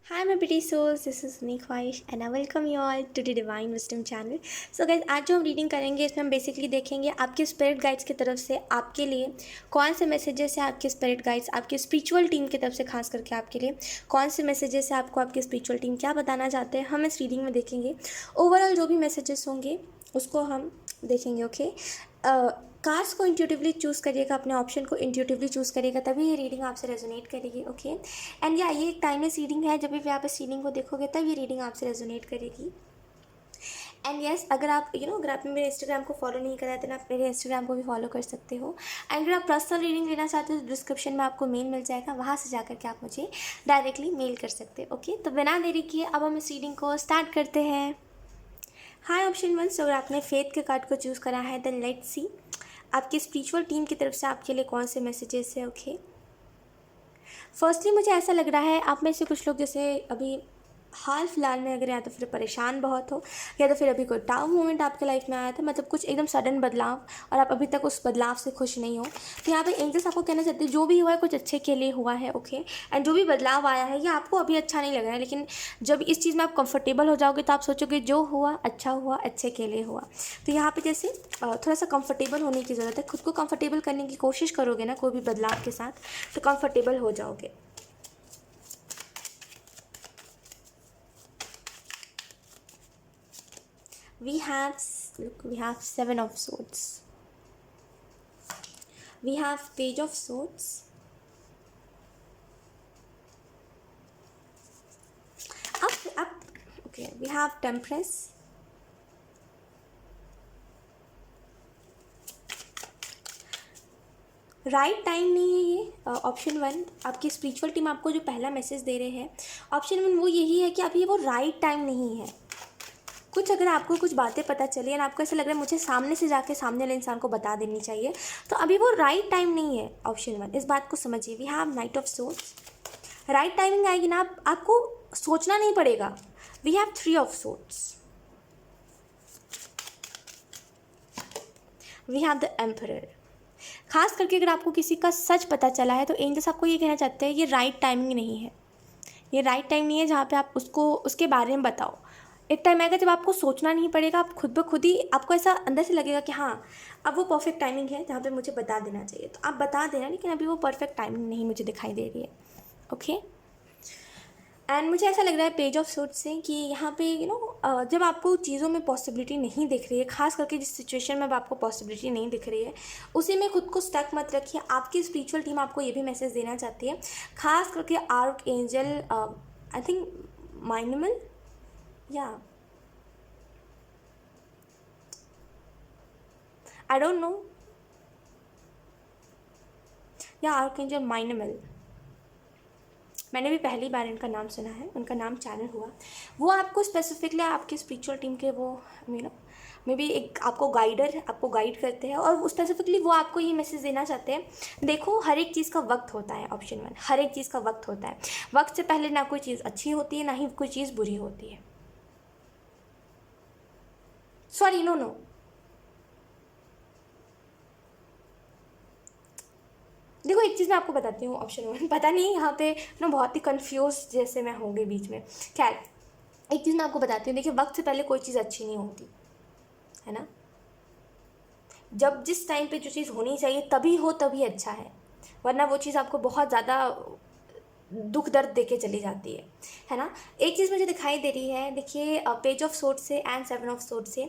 Hi my pretty souls, this is Nick Waish and I welcome you all to the Divine Wisdom channel. So guys, आज जो हम reading करेंगे इसमें हम basically देखेंगे आपके स्पिरिट गाइड्स की तरफ से आपके लिए कौन से मैसेजेस है, आपके स्पिरिट गाइड्स आपके स्पिरिचुअल टीम की तरफ से खास करके आपके लिए कौन से मैसेजेस है, आपको आपके स्पिरिचुअल टीम क्या बताना चाहते हैं, हम इस रीडिंग में देखेंगे। ओवरऑल जो भी मैसेजेस होंगे उसको हम देखेंगे। ओके, कार्ड्स को इंट्यूटिवली चूज़ करिएगा, अपने ऑप्शन को इंट्यूटिवली चूज़ करिएगा, तभी ये रीडिंग आपसे रेजोनेट करेगी। ओके, एंड या ये एक टाइमलेस रीडिंग है, जब भी आप इस रीडिंग को देखोगे तब ये रीडिंग आपसे रेजोनेट करेगी। एंड यस, अगर आप अगर आपने मेरे इंस्टाग्राम को फॉलो नहीं करा है तो आप मेरे इंस्टाग्राम को भी फॉलो कर सकते हो। एंड अगर आप पर्सनल रीडिंग लेना चाहते हो तो डिस्क्रिप्शन में आपको मेल मिल जाएगा, वहाँ से जाकर के आप मुझे डायरेक्टली मेल कर सकते हो। ओके, तो बिना देरी किए अब हम इस रीडिंग को स्टार्ट करते हैं। हाय ऑप्शन वन, अगर आपने फेथ के कार्ड को चूज़ करा है देन लेट्स सी आपकी स्पिरिचुअल टीम की तरफ से आपके लिए कौन से मैसेजेस है। ओके, फर्स्टली मुझे ऐसा लग रहा है आप में से कुछ लोग जैसे अभी हाल फिलहाल में अगर या तो फिर परेशान बहुत हो या तो फिर अभी कोई डाउन मोमेंट आपके लाइफ में आया था, मतलब कुछ एकदम सडन बदलाव और आप अभी तक उस बदलाव से खुश नहीं हो, तो यहाँ पे एंजल्स आपको कहना चाहते हैं जो भी हुआ है कुछ अच्छे के लिए हुआ है। ओके, एंड जो भी बदलाव आया है ये आपको अभी अच्छा नहीं लग रहा है, लेकिन जब इस चीज़ में आप कंफर्टेबल हो जाओगे तो आप सोचोगे जो हुआ अच्छा हुआ, अच्छे के लिए हुआ। तो यहाँ पे जैसे थोड़ा सा कंफर्टेबल होने की ज़रूरत है, खुद को कंफर्टेबल करने की कोशिश करोगे ना कोई भी बदलाव के साथ तो कंफर्टेबल हो जाओगे। we have look, we have seven of swords, we have page of swords, up. Okay, we have temperance, right time नहीं है ये। ऑप्शन वन, आपकी स्पिरिचुअल टीम आपको जो पहला मैसेज दे रहे हैं ऑप्शन वन वो यही है कि अभी वो राइट टाइम नहीं है। कुछ अगर आपको कुछ बातें पता चली और आपको ऐसा लग रहा है मुझे सामने से जाके सामने वाले इंसान को बता देनी चाहिए, तो अभी वो राइट टाइम नहीं है। ऑप्शन वन, इस बात को समझिए। We have knight of swords, right timing आएगी ना, आपको सोचना नहीं पड़ेगा। We have three of swords, we have the emperor. खास करके अगर आपको किसी का सच पता चला है तो एंजल्स आपको ये कहना चाहते हैं ये राइट टाइमिंग नहीं है, ये राइट टाइम नहीं है जहाँ पे आप उसको उसके बारे में बताओ। एक टाइम आएगा जब आपको सोचना नहीं पड़ेगा, आप खुद ब खुद ही आपको ऐसा अंदर से लगेगा कि हाँ अब वो परफेक्ट टाइमिंग है जहाँ पे मुझे बता देना चाहिए, तो आप बता देना, लेकिन अभी वो परफेक्ट टाइमिंग नहीं मुझे दिखाई दे रही है। ओके, एंड मुझे ऐसा लग रहा है पेज ऑफ सोर्ड्स से कि यहाँ पे जब आपको चीज़ों में पॉसिबिलिटी नहीं दिख रही है, खास करके जिस सिचुएशन में अब आपको पॉसिबिलिटी नहीं दिख रही है उसी में खुद को स्टक मत रखिए। आपकी स्पिरिचुअल टीम आपको ये भी मैसेज देना चाहती है, खास करके आर्क एंजल आई थिंक माइनमल या आई डोंट नो या आर्क एंजल माइनमल, मैंने भी पहली बार इनका नाम सुना है, उनका नाम चैनल हुआ। वो आपको स्पेसिफिकली आपके स्पिरिचुअल टीम के वो मे बी एक आपको आपको गाइड करते हैं और स्पेसिफिकली वो आपको ये मैसेज देना चाहते हैं, देखो हर एक चीज़ का वक्त होता है। ऑप्शन वन, हर एक चीज़ का वक्त होता है, वक्त से पहले ना कोई चीज़ अच्छी होती है ना ही कोई चीज़ बुरी होती है। सॉरी, नो, देखो एक चीज़ मैं आपको बताती हूँ। ऑप्शन वन, पता नहीं यहाँ पे बहुत ही कंफ्यूज जैसे मैं होंगी बीच में। खैर, एक चीज़ मैं आपको बताती हूँ, देखिए वक्त से पहले कोई चीज़ अच्छी नहीं होती है ना। जब जिस टाइम पे जो चीज़ होनी चाहिए तभी हो तभी अच्छा है, वरना वो चीज़ आपको बहुत ज़्यादा दुख दर्द देके चली जाती है ना। एक चीज़ मुझे दिखाई दे रही है, देखिए पेज ऑफ सोर्ड से एंड सेवन ऑफ सोर्ड से,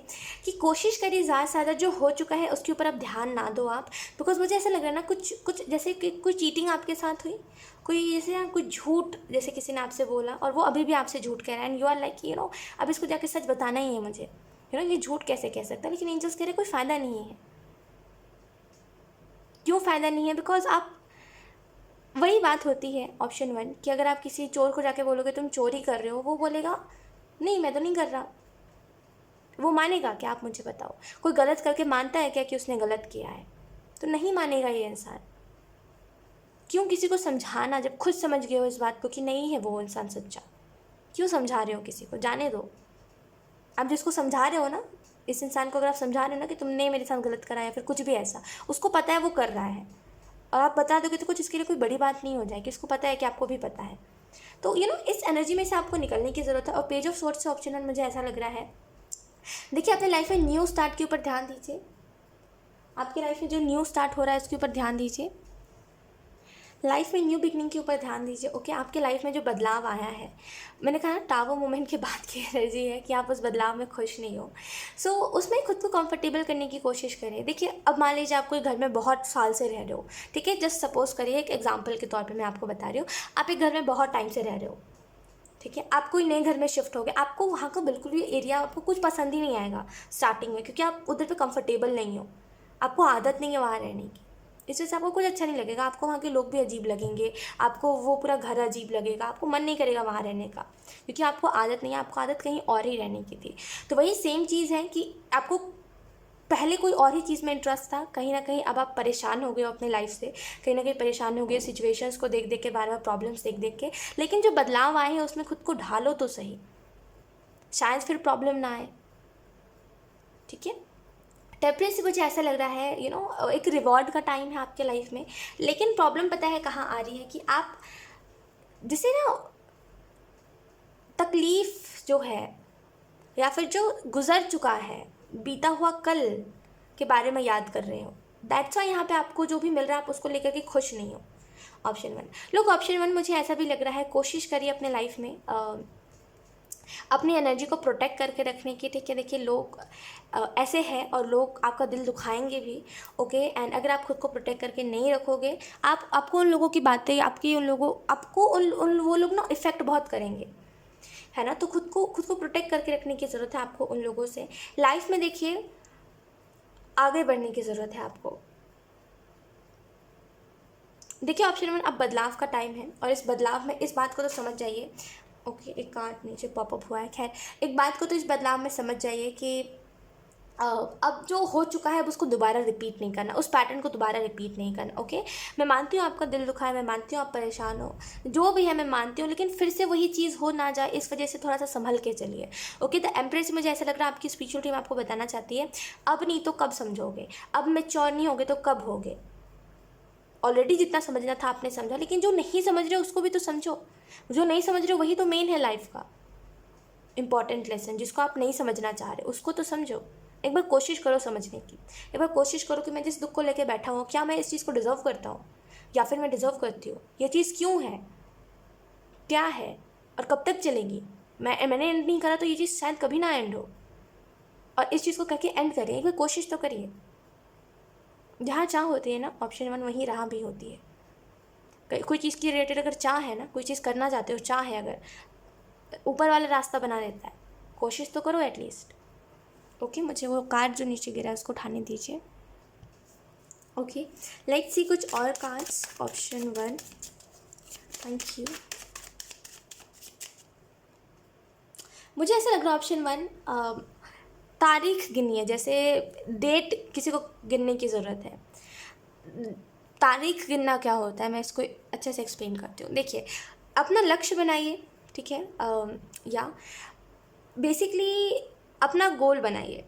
कि कोशिश करिए ज़्यादा से ज़्यादा जो हो चुका है उसके ऊपर अब ध्यान ना दो आप, बिकॉज मुझे ऐसा लग रहा है ना कुछ जैसे कि कोई चीटिंग आपके साथ हुई, कोई जैसे कोई झूठ जैसे किसी ने आपसे बोला और वो अभी भी आपसे झूठ कह रहा है एंड यू आर लाइक अब इसको जाके सच बताना ही है मुझे, ये झूठ कैसे कह सकता है, लेकिन एंजल्स कह रहे कोई फ़ायदा नहीं है। क्यों फ़ायदा नहीं है? बिकॉज आप, वही बात होती है ऑप्शन वन कि अगर आप किसी चोर को जाके बोलोगे तुम चोरी कर रहे हो, वो बोलेगा नहीं मैं तो नहीं कर रहा, वो मानेगा क्या? आप मुझे बताओ, कोई गलत करके मानता है क्या कि उसने गलत किया है? तो नहीं मानेगा ये इंसान। क्यों किसी को समझाना जब खुद समझ गए हो इस बात को कि नहीं है वो इंसान सच्चा? क्यों समझा रहे हो किसी को? जाने दो। आप जिसको समझा रहे हो ना, इस इंसान को अगर आप समझा रहे हो ना कि तुमने मेरे साथ गलत करा है फिर कुछ भी ऐसा, उसको पता है वो कर रहा है और आप बता दोगे तो कुछ इसके लिए कोई बड़ी बात नहीं हो जाएगी, इसको पता है कि आपको भी पता है। तो इस एनर्जी में से आपको निकलने की ज़रूरत है। और पेज ऑफ सोर्स से ऑप्शन 1 मुझे ऐसा लग रहा है, देखिए अपने लाइफ में न्यू स्टार्ट के ऊपर ध्यान दीजिए। आपकी लाइफ में जो न्यू स्टार्ट हो रहा है उसके ऊपर ध्यान दीजिए। लाइफ में न्यू बिगनिंग के ऊपर ध्यान दीजिए। ओके, आपके लाइफ में जो बदलाव आया है, मैंने कहा ना टावर मोमेंट के बाद की एनर्जी है कि आप उस बदलाव में खुश नहीं हो। सो उसमें खुद को कंफर्टेबल करने की कोशिश करें। देखिए अब मान लीजिए आप कोई घर में बहुत साल से रह रहे हो, ठीक है, जस्ट सपोज करिए, एक एग्जाम्पल के तौर पर मैं आपको बता रही हूँ, आप एक घर में बहुत टाइम से रह रहे हो, ठीक है, आप कोई नए घर में शिफ्ट हो गए, आपको वहाँ का बिल्कुल भी एरिया आपको कुछ पसंद ही नहीं आएगा स्टार्टिंग में, क्योंकि आप उधर पे कंफर्टेबल नहीं हो, आपको आदत नहीं है वहाँ रहने की, इस वजह से आपको कुछ अच्छा नहीं लगेगा, आपको वहाँ के लोग भी अजीब लगेंगे, आपको वो पूरा घर अजीब लगेगा, आपको मन नहीं करेगा वहाँ रहने का, क्योंकि आपको आदत नहीं है, आपको आदत कहीं और ही रहने की थी। तो वही सेम चीज़ है कि आपको पहले कोई और ही चीज़ में इंटरेस्ट था, कहीं ना कहीं अब आप परेशान हो गए हो अपने लाइफ से, कहीं ना कहीं परेशान हो गए सिचुएशंस को देख देख के, बार बार प्रॉब्लम्स देख देख के, लेकिन जो बदलाव आए हैं उसमें खुद को ढालो तो सही, शायद फिर प्रॉब्लम ना आए, ठीक है। टेम्परेरी से मुझे ऐसा लग रहा है एक रिवॉर्ड का टाइम है आपके लाइफ में, लेकिन प्रॉब्लम पता है कहाँ आ रही है कि आप जिसे तकलीफ़ जो है या फिर जो गुज़र चुका है, बीता हुआ कल के बारे में याद कर रहे हो, दैट्स वाई यहाँ पे आपको जो भी मिल रहा है आप उसको लेकर के खुश नहीं हो। ऑप्शन 1 लोग, ऑप्शन 1 मुझे ऐसा भी लग रहा है, कोशिश करिए अपने लाइफ में अपनी एनर्जी को प्रोटेक्ट करके रखने की, ठीक है। देखिए लोग ऐसे हैं और लोग आपका दिल दुखाएंगे भी, ओके, एंड अगर आप खुद को प्रोटेक्ट करके नहीं रखोगे, आपको उन लोगों की बातें, आपको उन वो लोग इफ़ेक्ट बहुत करेंगे, है ना। तो खुद को प्रोटेक्ट करके रखने की ज़रूरत है आपको उन लोगों से। लाइफ में देखिए आगे बढ़ने की ज़रूरत है आपको। देखिए ऑप्शन 1 अब बदलाव का टाइम है, और इस बदलाव में इस बात को तो समझ जाइए, ओके, एक कार्ड नीचे पॉपअप हुआ है, खैर एक बात को तो इस बदलाव में समझ जाइए कि अब जो हो चुका है अब उसको दोबारा रिपीट नहीं करना, उस पैटर्न को दोबारा रिपीट नहीं करना, ओके। मैं मानती हूँ आपका दिल दुखा है, मैं मानती हूँ आप परेशान हो, जो भी है मैं मानती हूँ, लेकिन फिर से वही चीज़ हो ना जाए, इस वजह से थोड़ा सा संभल के चलिए, ओके। द एम्प्रेस मुझे ऐसा लग रहा है आपकी स्पिरिचुअल टीम आपको बताना चाहती है, अब नहीं तो कब समझोगे, अब मैच्योर नहीं होगे तो कब होगे। ऑलरेडी जितना समझना था आपने समझा, लेकिन जो नहीं समझ रहे उसको भी तो समझो, जो नहीं समझ रहे वही तो मेन है लाइफ का इंपॉर्टेंट लेसन, जिसको आप नहीं समझना चाह रहे उसको तो समझो। एक बार कोशिश करो समझने की, एक बार कोशिश करो कि मैं जिस दुख को लेकर बैठा हूँ, क्या मैं इस चीज़ को डिज़र्व करता हूँ, या फिर मैं डिज़र्व करती हूँ, ये चीज़ क्यों है, क्या है, और कब तक चलेगी। मैंने एंड नहीं करा तो ये चीज़ शायद कभी ना एंड हो, और इस चीज़ को करके एंड करिए, एक बार कोशिश तो करिए। जहाँ चाह होती है ना, ऑप्शन 1 वहीं राह भी होती है। कोई चीज़ की रिलेटेड अगर चाह है ना, कोई चीज़ करना चाहते हो, चाह है अगर, ऊपर वाला रास्ता बना देता है, कोशिश तो करो एटलीस्ट, ओके। मुझे वो कार्ड जो नीचे गिरा है उसको उठाने दीजिए, ओके। लेट्स सी कुछ और कार्ड्स। Option 1, thank you. मुझे ऐसा लग रहा है ऑप्शन 1 तारीख गिनिए, जैसे डेट किसी को गिनने की ज़रूरत है। तारीख गिनना क्या होता है, मैं इसको अच्छे से एक्सप्लेन करती हूँ। देखिए अपना लक्ष्य बनाइए, ठीक है, या बेसिकली अपना गोल बनाइए,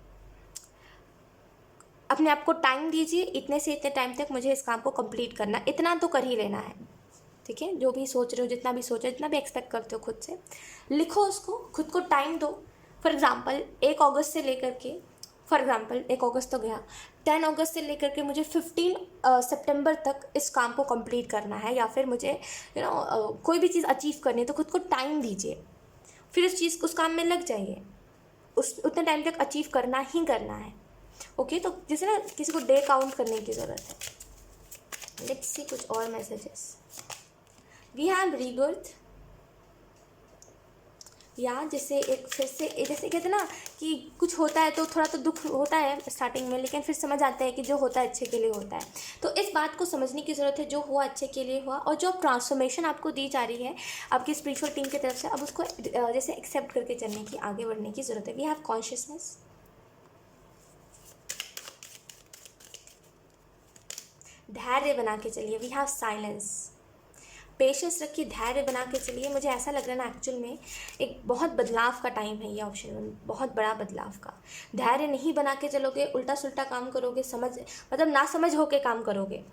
अपने आप को टाइम दीजिए, इतने से इतने टाइम तक मुझे इस काम को कंप्लीट करना, इतना तो कर ही लेना है, ठीक है। जो भी सोच रहे हो, जितना भी सोचो, जितना भी एक्सपेक्ट करते हो खुद से, लिखो उसको, खुद को टाइम दो। फॉर एग्ज़ाम्पल 1 अगस्त से लेकर के, फॉर एग्ज़ाम्पल 1 अगस्त तो गया, 10 अगस्त से लेकर के मुझे 15 सितंबर तक इस काम को कंप्लीट करना है, या फिर मुझे कोई भी चीज़ अचीव करनी है, तो खुद को टाइम दीजिए, फिर उस काम में लग जाइए, उतने टाइम तक अचीव करना ही करना है, ओके। तो जैसे ना किसी को डे काउंट करने की ज़रूरत है। लेट्स सी कुछ और मैसेजेस। वी हैव रीबर्थ, या जैसे एक फिर से, जैसे कहते हैं ना कि कुछ होता है तो थोड़ा तो दुख होता है स्टार्टिंग में, लेकिन फिर समझ आता है कि जो होता है अच्छे के लिए होता है। तो इस बात को समझने की ज़रूरत है, जो हुआ अच्छे के लिए हुआ, और जो ट्रांसफॉर्मेशन आपको दी जा रही है आपकी स्पिरिचुअल टीम की तरफ से, अब उसको जैसे एक्सेप्ट करके चलने की, आगे बढ़ने की ज़रूरत है। वी हैव कॉन्शियसनेस, धैर्य बना के चलिए। वी हैव साइलेंस, पेशेंस रखिए, धैर्य बना के चलिए। मुझे ऐसा लग रहा है ना एक्चुअल में एक बहुत बदलाव का टाइम है ये ऑप्शन 1, बहुत बड़ा बदलाव का। धैर्य नहीं बना के चलोगे, उल्टा सुल्टा काम करोगे, मतलब ना समझ होके काम करोगे,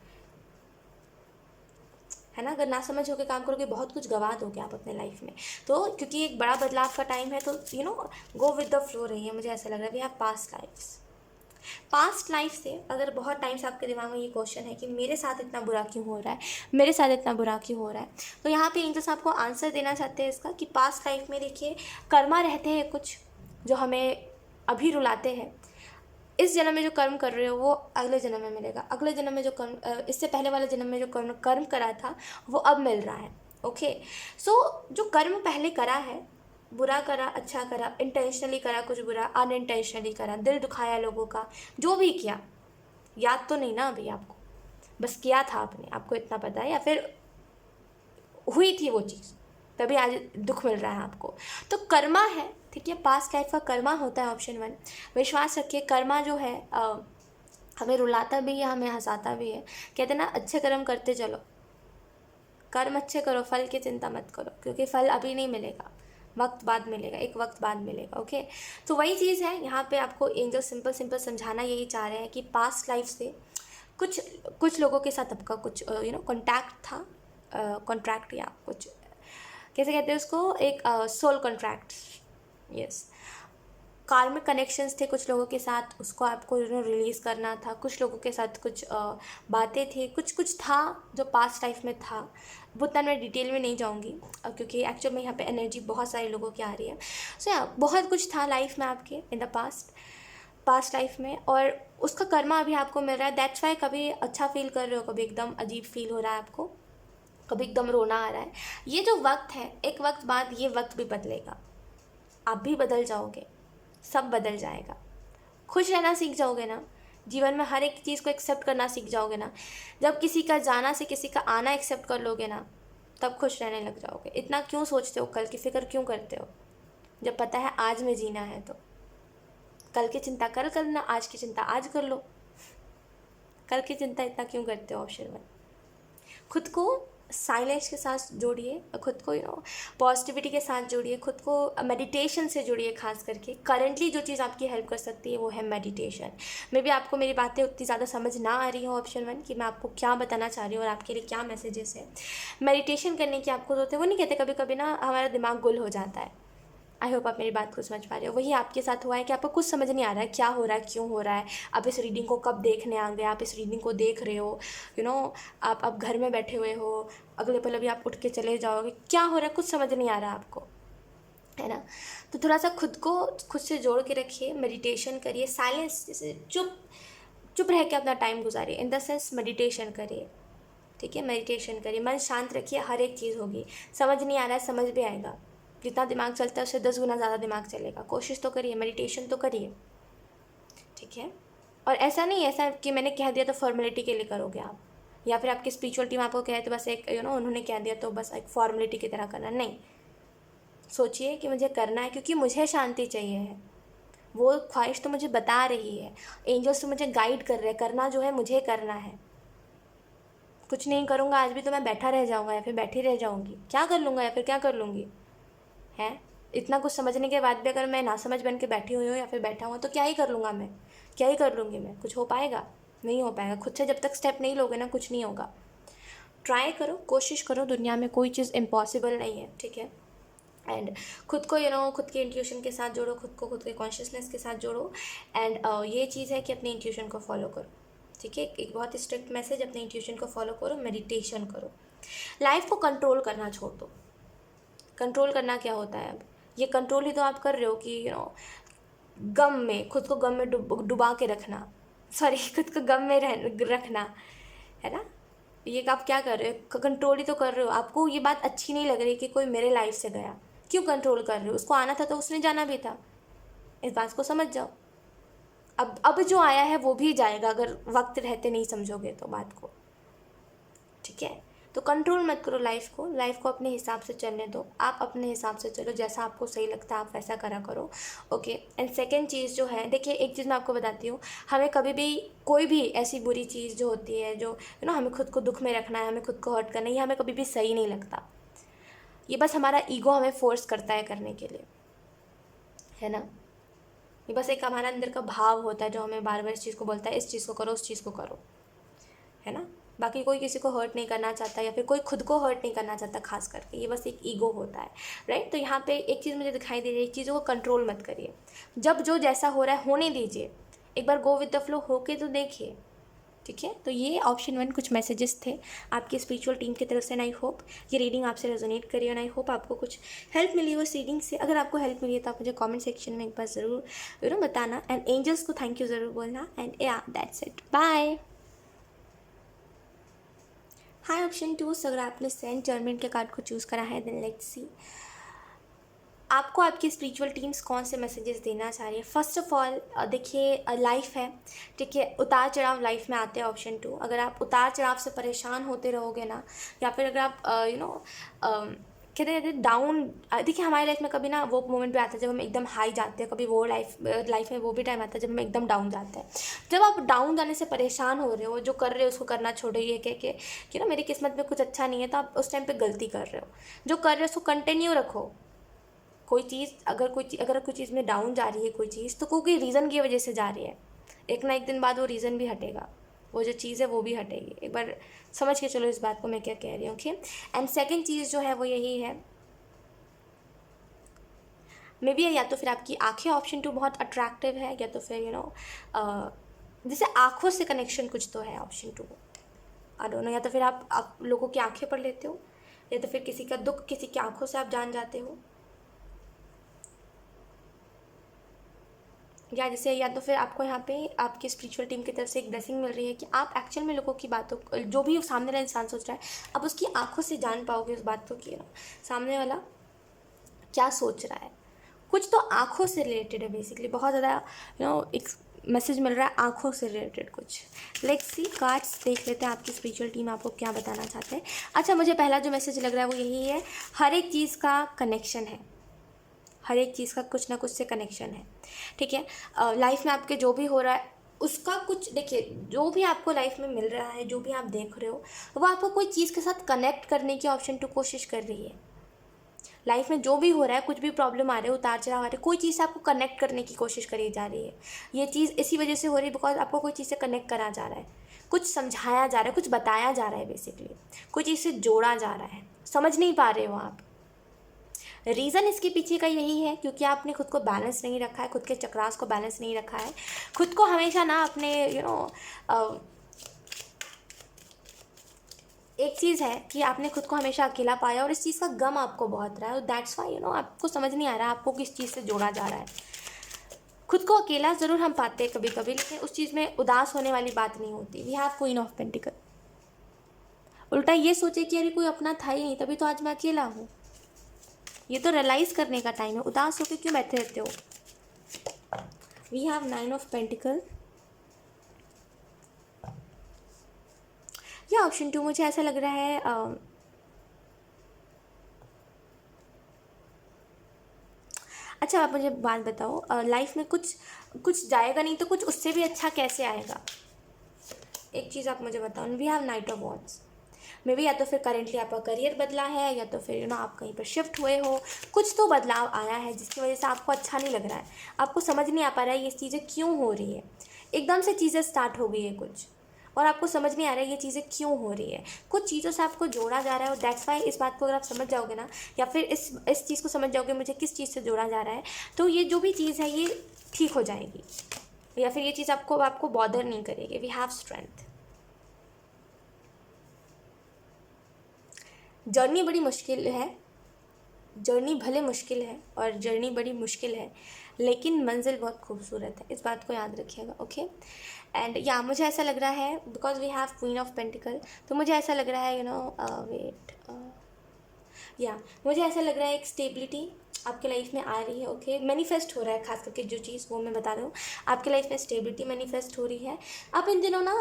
है ना। अगर ना समझ होकर काम करोगे बहुत कुछ गवा दोगे आप अपने लाइफ में। तो क्योंकि एक बड़ा बदलाव का टाइम है, तो गो विद द फ्लो रही है। मुझे ऐसा लग रहा है वी हैव पास्ट लाइफ से अगर बहुत टाइम से आपके दिमाग में ये क्वेश्चन है कि मेरे साथ इतना बुरा क्यों हो रहा है, मेरे साथ इतना बुरा क्यों हो रहा है, तो यहाँ पे एंजल्स आपको आंसर देना चाहते हैं इसका कि पास्ट लाइफ में देखिए कर्मा रहते हैं कुछ जो हमें अभी रुलाते हैं। इस जन्म में जो कर्म कर रहे हो वो अगले जन्म में मिलेगा। अगले जन्म में जो कर्म इससे पहले वाले जन्म में जो कर्म करा था वो अब मिल रहा है। ओके, सो जो कर्म पहले करा है, बुरा करा, अच्छा करा, इंटेंशनली करा कुछ बुरा, अनइंटेंशनली करा, दिल दुखाया लोगों का, जो भी किया, याद तो नहीं ना अभी आपको, बस किया था आपने, आपको इतना पता है, या फिर हुई थी वो चीज़ तभी आज दुख मिल रहा है आपको। तो कर्मा है, ठीक है, पास्ट लाइफ का कर्मा होता है ऑप्शन 1। विश्वास रखिए कर्मा जो है हमें रुलाता भी है, हमें हंसाता भी है। कहते हैं ना अच्छे कर्म करते चलो, कर्म अच्छे करो, फल की चिंता मत करो, क्योंकि फल अभी नहीं मिलेगा, वक्त बाद मिलेगा, एक वक्त बाद मिलेगा। ओके, तो वही चीज़ है यहाँ पे आपको एंजल सिंपल समझाना यही चाह रहे हैं कि पास्ट लाइफ से कुछ लोगों के साथ आपका कुछ कॉन्टैक्ट था, कॉन्ट्रैक्ट, या कुछ कैसे कहते हैं उसको, एक सोल कॉन्ट्रैक्ट, यस, कार्मिक कनेक्शंस थे कुछ लोगों के साथ, उसको आपको रिलीज़ करना था। कुछ लोगों के साथ कुछ बातें थी, कुछ था जो पास्ट लाइफ में था। वो उतना मैं डिटेल में नहीं जाऊँगी क्योंकि एक्चुअल में यहाँ पे एनर्जी बहुत सारे लोगों की आ रही है। सो या बहुत कुछ था लाइफ में आपके इन द पास्ट लाइफ में, और उसका कर्मा अभी आपको मिल रहा है। दैट्स वाई कभी अच्छा फील कर रहे हो, कभी एकदम अजीब फील हो रहा है आपको, कभी एकदम रोना आ रहा है। ये जो वक्त है, एक वक्त बाद ये वक्त भी बदलेगा, आप भी बदल जाओगे, सब बदल जाएगा। खुश रहना सीख जाओगे ना, जीवन में हर एक चीज़ को एक्सेप्ट करना सीख जाओगे ना, जब किसी का जाना से किसी का आना एक्सेप्ट कर लोगे ना, तब खुश रहने लग जाओगे। इतना क्यों सोचते हो, कल की फिक्र क्यों करते हो, जब पता है आज में जीना है। तो कल की चिंता कल करना, आज की चिंता आज कर लो। कल की चिंता इतना क्यों करते हो। ऑप्शन 1, खुद को साइलेंस के साथ जोड़िए, खुद को पॉजिटिविटी के साथ जोड़िए, खुद को मेडिटेशन से जोड़िए। खास करके करंटली जो चीज़ आपकी हेल्प कर सकती है वो है मेडिटेशन। मे बी आपको मेरी बातें उतनी ज़्यादा समझ ना आ रही हो ऑप्शन 1 कि मैं आपको क्या बताना चाह रही हूँ और आपके लिए क्या मैसेजेस है। मेडिटेशन करने की आपको ज़रूरत है। वो नहीं कहते कभी कभी ना हमारा दिमाग गुल हो जाता है। आई होप आप मेरी बात को समझ पा रहे हो। वही आपके साथ हुआ है कि आपको कुछ समझ नहीं आ रहा है क्या हो रहा है, क्यों हो रहा है। आप इस रीडिंग को कब देखने आ गए, आप इस रीडिंग को देख रहे हो, आप घर में बैठे हुए हो, अगले पल अभी आप उठ के चले जाओगे, क्या हो रहा है कुछ समझ नहीं आ रहा आपको, है ना। तो थोड़ा सा खुद से जोड़ के रखिए, मेडिटेशन करिए, साइलेंस, जैसे चुप रह के अपना टाइम गुजारिए, इन द सेंस मेडिटेशन करिए, ठीक है। मेडिटेशन करिए, मन शांत रखिए, हर एक चीज़ होगी। समझ नहीं आ रहा है, समझ भी आएगा। जितना दिमाग चलता है उससे 10 गुना ज़्यादा दिमाग चलेगा। कोशिश तो करिए, मेडिटेशन तो करिए, ठीक है। और ऐसा नहीं ऐसा कि मैंने कह दिया तो फॉर्मेलिटी के लिए करोगे आप, या फिर आपकी स्पिरिचुअल टीम आपको कहे तो बस एक उन्होंने कह दिया तो बस एक फॉर्मेलिटी की तरह करना नहीं। सोचिए कि मुझे करना है क्योंकि मुझे शांति चाहिए है, वो ख्वाहिश तो मुझे बता रही है, एंजल्स तो मुझे गाइड कर रहे हैं, करना जो है मुझे करना है। कुछ नहीं करूँगा आज भी तो मैं बैठा रह जाऊँगा या फिर बैठी रह जाऊँगी, क्या कर लूँगा या फिर क्या कर लूँगी, है। इतना कुछ समझने के बाद भी अगर मैं ना समझ बन के बैठी हुई हूँ या फिर बैठा हूँ तो क्या ही कर लूँगा मैं, क्या ही कर लूँगी मैं, कुछ हो पाएगा, नहीं हो पाएगा। खुद से जब तक स्टेप नहीं लोगे ना कुछ नहीं होगा। ट्राई करो, कोशिश करो, दुनिया में कोई चीज़ इम्पॉसिबल नहीं है, ठीक है। एंड खुद को खुद के इंट्यूशन के साथ जोड़ो, खुद के कॉन्शियसनेस के साथ जोड़ो। एंड ये चीज़ है कि अपने इंट्यूशन को फॉलो करो, ठीक है। एक बहुत स्ट्रिक्ट मैसेज, अपने इंट्यूशन को फॉलो करो, मेडिटेशन करो। लाइफ को कंट्रोल करना छोड़ दो। कंट्रोल करना क्या होता है, अब ये कंट्रोल ही तो आप कर रहे हो कि गम में, खुद को गम में डुबा के रखना, सॉरी खुद को गम में रखना, है ना। ये आप क्या कर रहे हो, कंट्रोल ही तो कर रहे हो। आपको ये बात अच्छी नहीं लग रही कि कोई मेरे लाइफ से गया, क्यों कंट्रोल कर रहे हो, उसको आना था तो उसने जाना भी था, इस बात को समझ जाओ। अब जो आया है वो भी जाएगा अगर वक्त रहते नहीं समझोगे तो बात को, ठीक है। तो कंट्रोल मत करो लाइफ को अपने हिसाब से चलने दो। आप अपने हिसाब से चलो, जैसा आपको सही लगता है आप वैसा करा करो, ओके। एंड सेकंड चीज़ जो है, देखिए एक चीज़ मैं आपको बताती हूँ, हमें कभी भी कोई भी ऐसी बुरी चीज़ जो होती है, जो हमें खुद को दुख में रखना है, हमें खुद को हर्ट करना है, ये हमें कभी भी सही नहीं लगता। ये बस हमारा ईगो हमें फोर्स करता है करने के लिए, है ना। ये बस एक हमारा अंदर का भाव होता है जो हमें बार बार इस चीज़ को बोलता है, इस चीज़ को करो, उस चीज़ को करो, है ना। बाकी कोई किसी को हर्ट नहीं करना चाहता या फिर कोई खुद को हर्ट नहीं करना चाहता खास करके, ये बस एक ईगो होता है, राइट। तो यहाँ पे एक चीज़ मुझे दिखाई दे रही है, चीज़ों को कंट्रोल मत करिए, जब जो जैसा हो रहा है होने दीजिए, एक बार गो विद द फ्लो होके तो देखिए, ठीक है। तो ये ऑप्शन 1 कुछ मैसेजेस थे आपकी स्पिरिचुअल टीम की तरफ से, एंड आई होप ये रीडिंग आपसे रेजोनेट करी, एंड आई होप आपको कुछ हेल्प मिली उस रीडिंग से। अगर आपको हेल्प मिली है तो आप मुझे कमेंट सेक्शन में एक बार ज़रूर बताना, एंड एंजल्स को थैंक यू ज़रूर बोलना, and yeah that's it, bye. Hi option 2, अगर आपने सेंट जर्मन के कार्ड को चूज़ करा है, देन लेट्स सी आपको आपकी स्पिरिचुअल टीम्स कौन से मैसेजेस देना चाह रही है। फर्स्ट ऑफ ऑल देखिए, लाइफ है, ठीक है, उतार चढ़ाव लाइफ में आते हैं। ऑप्शन 2, अगर आप उतार चढ़ाव से परेशान होते रहोगे ना, या फिर अगर आप कहते हैं डाउन, देखिए हमारी लाइफ में कभी ना वो मोमेंट भी आता है जब हम एकदम हाई जाते हैं, कभी वो लाइफ में वो भी टाइम आता है जब हम एकदम डाउन जाते हैं। जब आप डाउन जाने से परेशान हो रहे हो, जो कर रहे हो उसको करना छोड़िए, कह के कि ना मेरी किस्मत में कुछ अच्छा नहीं है, तो आप उस टाइम पे गलती कर रहे हो। जो कर रहे हो उसको कंटिन्यू रखो। कोई चीज़ अगर कोई चीज़ में डाउन जा रही है कोई चीज़, तो कोई रीज़न की वजह से जा रही है, एक ना एक दिन बाद वो रीज़न भी हटेगा, वो जो चीज़ है वो भी हटेगी। एक बार समझ के चलो इस बात को मैं क्या कह रही हूँ, ओके। एंड सेकंड चीज़ जो है वो यही है, मे बी या तो फिर आपकी आंखें, ऑप्शन 2 बहुत अट्रैक्टिव है, या तो फिर जैसे आँखों से कनेक्शन कुछ तो है ऑप्शन 2, आई डोंट नो। या तो फिर आप लोगों की आंखें पढ़ लेते हो, या तो फिर किसी का दुख किसी की आंखों से आप जान जाते हो, या जैसे या तो फिर आपको यहाँ पे आपकी स्पिरिचुअल टीम की तरफ से एक ब्लेसिंग मिल रही है कि आप एक्चुअल में लोगों की बातों, जो भी सामने वाला इंसान सोच रहा है, आप उसकी आंखों से जान पाओगे उस बात को कि सामने वाला क्या सोच रहा है। कुछ तो आंखों से रिलेटेड है बेसिकली, बहुत ज़्यादा एक मैसेज मिल रहा है आंखों से रिलेटेड कुछ। लेट्स सी कार्ड्स देख लेते हैं आपकी स्पिरिचुअल टीम आपको क्या बताना चाहते हैं। अच्छा, मुझे पहला जो मैसेज लग रहा है वो यही है, हर एक चीज़ का कनेक्शन है, हर एक चीज़ का कुछ ना कुछ से कनेक्शन है, ठीक है। लाइफ में आपके जो भी हो रहा है उसका कुछ, देखिए जो भी आपको लाइफ में मिल रहा है, जो भी आप देख रहे हो, वो आपको कोई चीज़ के साथ कनेक्ट करने की ऑप्शन 2 कोशिश कर रही है। लाइफ में जो भी हो रहा है, कुछ भी प्रॉब्लम आ रही है, उतार चढ़ाव आ रहे, कोई चीज़ से आपको कनेक्ट करने की कोशिश करी जा रही है। ये चीज़ इसी वजह से हो रही है बिकॉज आपको कोई चीज़ से कनेक्ट करा जा रहा है, कुछ समझाया जा रहा है, कुछ बताया जा रहा है, बेसिकली कोई चीज़ से जोड़ा जा रहा है, समझ नहीं पा रहे हो आप। रीज़न इसके पीछे का यही है क्योंकि आपने खुद को बैलेंस नहीं रखा है, खुद के चक्रास को बैलेंस नहीं रखा है, खुद को हमेशा ना अपने एक चीज़ है कि आपने खुद को हमेशा अकेला पाया और इस चीज़ का गम आपको बहुत रहा है, दैट्स वाई आपको समझ नहीं आ रहा है आपको किस चीज़ से जोड़ा जा रहा है। खुद को अकेला ज़रूर हम पाते हैं कभी कभी, लेकिन उस चीज़ में उदास होने वाली बात नहीं होती। We have queen of pentacle. उल्टा ये सोचे कि अरे कोई अपना था ही नहीं, तभी तो आज मैं अकेला हूँ। ये तो रियलाइज़ करने का टाइम है, उदास होकर क्यों बैठे रहते हो। We have 9 of pentacle. ये ऑप्शन 2 मुझे ऐसा लग रहा है अच्छा आप मुझे बात बताओ, लाइफ में कुछ जाएगा नहीं तो कुछ उससे भी अच्छा कैसे आएगा, एक चीज़ आप मुझे बताओ। We have knight of wands. Maybe या तो फिर करेंटली आपका करियर बदला है, या तो फिर आप कहीं पर शिफ्ट हुए हो, कुछ तो बदलाव आया है जिसकी वजह से आपको अच्छा नहीं लग रहा है, आपको समझ नहीं आ पा रहा है ये चीज़ें क्यों हो रही है। एकदम से चीज़ें स्टार्ट हो गई है कुछ, और आपको समझ नहीं आ रहा है ये चीज़ें क्यों हो रही है। कुछ चीज़ों से आपको जोड़ा जा रहा है, और दैट्स वाई इस बात को अगर आप समझ जाओगे ना, या फिर इस चीज़ को समझ जाओगे मुझे किस चीज़ से जोड़ा जा रहा है, तो ये जो भी चीज़ है ये ठीक हो जाएगी, या फिर ये चीज़ आपको बॉदर नहीं करेगी। We have strength. जर्नी बड़ी मुश्किल है, जर्नी भले मुश्किल है और जर्नी बड़ी मुश्किल है, लेकिन मंजिल बहुत खूबसूरत है, इस बात को याद रखिएगा, ओके। एंड या मुझे ऐसा लग रहा है because we have queen of pentacle, तो मुझे ऐसा लग रहा है मुझे ऐसा लग रहा है एक स्टेबिलिटी आपके लाइफ में आ रही है, ओके। मैनिफेस्ट हो रहा है, खास करके जो चीज़ वो मैं बता रहा हूँ, आपके लाइफ में स्टेबिलिटी मैनिफेस्ट हो रही है। आप इन दिनों ना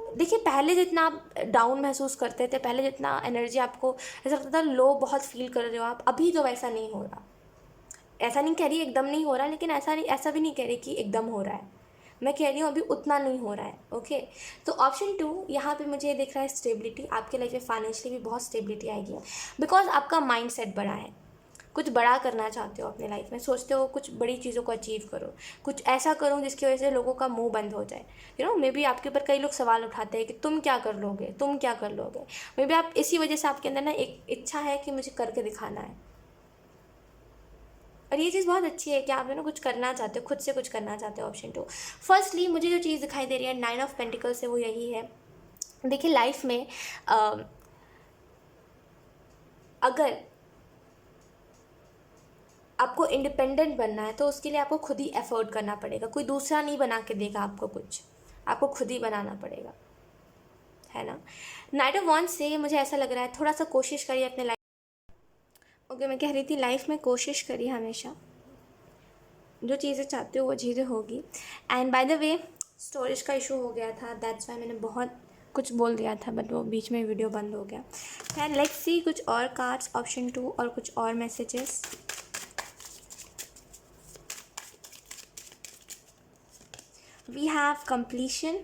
देखिए, पहले जितना आप डाउन महसूस करते थे, पहले जितना एनर्जी आपको ऐसा लगता था लो बहुत फील कर रहे हो आप, अभी तो वैसा नहीं हो रहा। ऐसा नहीं कह रही एकदम नहीं हो रहा, लेकिन ऐसा भी नहीं कह रही कि एकदम हो रहा है, मैं कह रही हूँ अभी उतना नहीं हो रहा है, ओके। तो ऑप्शन 2 यहाँ पे मुझे दिख रहा है स्टेबिलिटी। आपके लाइफ में फाइनेंशियली भी बहुत स्टेबिलिटी आएगी बिकॉज आपका माइंड सेट बड़ा है, कुछ बड़ा करना चाहते हो अपने लाइफ में, सोचते हो कुछ बड़ी चीज़ों को अचीव करो, कुछ ऐसा करो जिसकी वजह से लोगों का मुंह बंद हो जाए। मे बी आपके ऊपर कई लोग सवाल उठाते हैं कि तुम क्या कर लोगे, तुम क्या कर लोगे। मे बी आप इसी वजह से आपके अंदर ना एक इच्छा है कि मुझे करके दिखाना है। और ये चीज़ बहुत अच्छी है कि आप ना कुछ करना चाहते हो, खुद से कुछ करना चाहते हो। ऑप्शन 2, फर्स्टली मुझे जो चीज़ दिखाई दे रही है 9 ऑफ पेंटिकल्स से, वो यही है। देखिए लाइफ में अगर आपको इंडिपेंडेंट बनना है तो उसके लिए आपको खुद ही एफर्ट करना पड़ेगा। कोई दूसरा नहीं बना के देगा आपको कुछ, आपको खुद ही बनाना पड़ेगा, है ना। नाइट ऑफ वॉन्ड्स से मुझे ऐसा लग रहा है थोड़ा सा कोशिश करिए अपने लाइफ। ओके, मैं कह रही थी लाइफ में कोशिश करिए, हमेशा जो चीज़ें चाहते हो वो चीज़ें होगी। And by the way storage का इशू हो गया था, दैट्स वाई मैंने बहुत कुछ बोल दिया था, बट वो बीच में वीडियो बंद हो गया। एंड लेट्स सी कुछ और कार्ड्स, ऑप्शन 2 और कुछ और मैसेजेस। We have completion.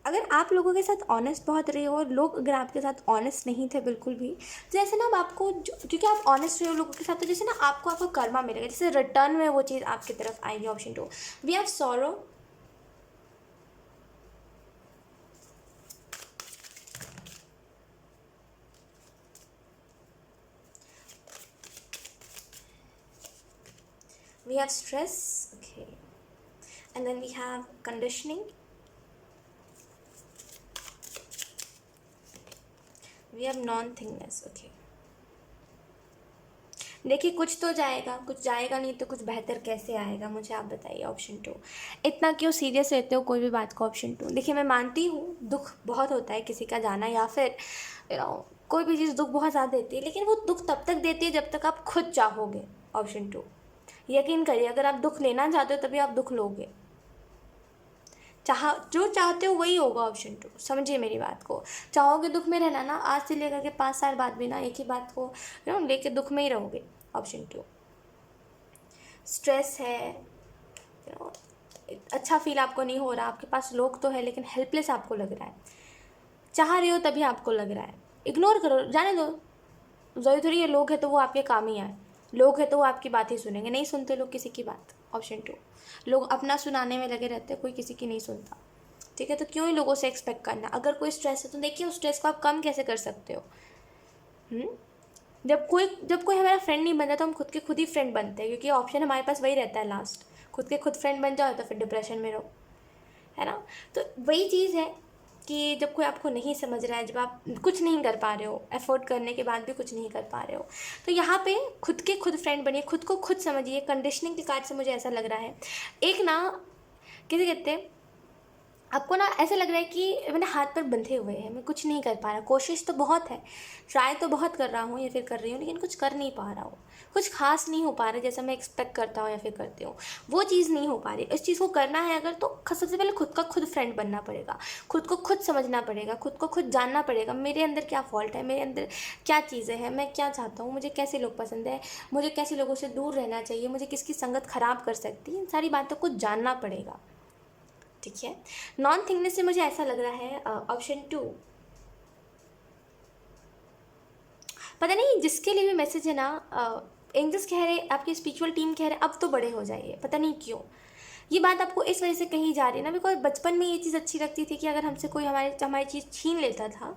अगर आप लोगों के साथ ऑनेस्ट बहुत रहे हो और लोग अगर आपके साथ ऑनेस्ट नहीं थे बिल्कुल भी, जैसे ना अब आपको क्योंकि आप ऑनेस्ट रहे हो लोगों के साथ, तो जैसे ना आपको आपको कर्मा मिलेगा, जैसे रिटर्न में वो चीज़ आपकी तरफ आएगी। Option 2, we have sorrow. We have stress, okay, and then we have conditioning, we have non-thingness, okay। देखिए कुछ तो जाएगा, कुछ जाएगा नहीं तो कुछ बेहतर कैसे आएगा, मुझे आप बताइए। ऑप्शन 2, इतना क्यों सीरियस रहते हो कोई भी बात को। ऑप्शन 2, देखिए मैं मानती हूँ दुख बहुत होता है किसी का जाना, या फिर कोई भी चीज़ दुख बहुत ज़्यादा देती है, लेकिन वो दुख तब तक देती है जब तक आप खुद चाहोगे। ऑप्शन 2, यकीन करिए अगर आप दुख लेना चाहते हो तभी आप दुख लोगे, जो चाहते हो वही होगा। ऑप्शन 2, समझिए मेरी बात को। चाहोगे दुख में रहना ना, आज से लेकर के 5 साल बाद भी ना एक ही बात को लेके दुख में ही रहोगे। ऑप्शन 2, स्ट्रेस है, अच्छा फील आपको नहीं हो रहा, आपके पास लोग तो है लेकिन हेल्पलेस आपको लग रहा है, चाह रहे हो तभी आपको लग रहा है। इग्नोर करो, जाने दो, ज़रूरी थोड़ी ये लोग है तो वो आपके काम ही आए, लोग है तो वो आपकी बात ही सुनेंगे, नहीं सुनते लोग किसी की बात। ऑप्शन 2, लोग अपना सुनाने में लगे रहते हैं, कोई किसी की नहीं सुनता, ठीक है। तो क्यों ही लोगों से एक्सपेक्ट करना। अगर कोई स्ट्रेस है तो देखिए उस स्ट्रेस को आप कम कैसे कर सकते हो। जब कोई हमारा फ्रेंड नहीं बनता तो हम खुद के खुद ही फ्रेंड बनते हैं, क्योंकि ऑप्शन हमारे पास वही रहता है लास्ट, खुद के खुद फ्रेंड बन जाओ तो फिर डिप्रेशन में रहो, है ना। तो वही चीज़ है कि जब कोई आपको नहीं समझ रहा है, जब आप कुछ नहीं कर पा रहे हो, एफर्ट करने के बाद भी कुछ नहीं कर पा रहे हो, तो यहाँ पे खुद के खुद फ्रेंड बनिए, खुद को खुद समझिए। कंडीशनिंग के कार्ड से मुझे ऐसा लग रहा है, एक ना किसे कहते हैं, आपको ना ऐसा लग रहा है कि मैंने हाथ पर बंधे हुए हैं, मैं कुछ नहीं कर पा रहा, कोशिश तो बहुत है, ट्राई तो बहुत कर रहा हूँ या फिर कर रही हूँ, लेकिन कुछ कर नहीं पा रहा हूँ, कुछ खास नहीं हो पा रहा जैसा मैं एक्सपेक्ट करता हूँ या फिर करती हूँ, वो चीज़ नहीं हो पा रही। इस चीज़ को करना है अगर, तो सबसे पहले खुद का खुद फ्रेंड बनना पड़ेगा, खुद को खुद समझना पड़ेगा, खुद को खुद जानना पड़ेगा, मेरे अंदर क्या फॉल्ट है, मेरे अंदर क्या चीज़ें हैं, मैं क्या चाहता हूँ, मुझे कैसे लोग पसंद है, मुझे कैसे लोगों से दूर रहना चाहिए, मुझे किसकी संगत ख़राब कर सकती है, इन सारी बातों को जानना पड़ेगा, ठीक है। नॉन थिंगनेस से मुझे ऐसा लग रहा है ऑप्शन 2, पता नहीं जिसके लिए भी मैसेज है ना, एंजल्स कह रहे, आपकी स्पिरिचुअल टीम कह रहे अब तो बड़े हो जाइए, पता नहीं क्यों ये बात आपको इस वजह से कही जा रही है ना, बिकॉज बचपन में ये चीज़ अच्छी लगती थी कि अगर हमसे कोई हमारी चीज़ छीन लेता था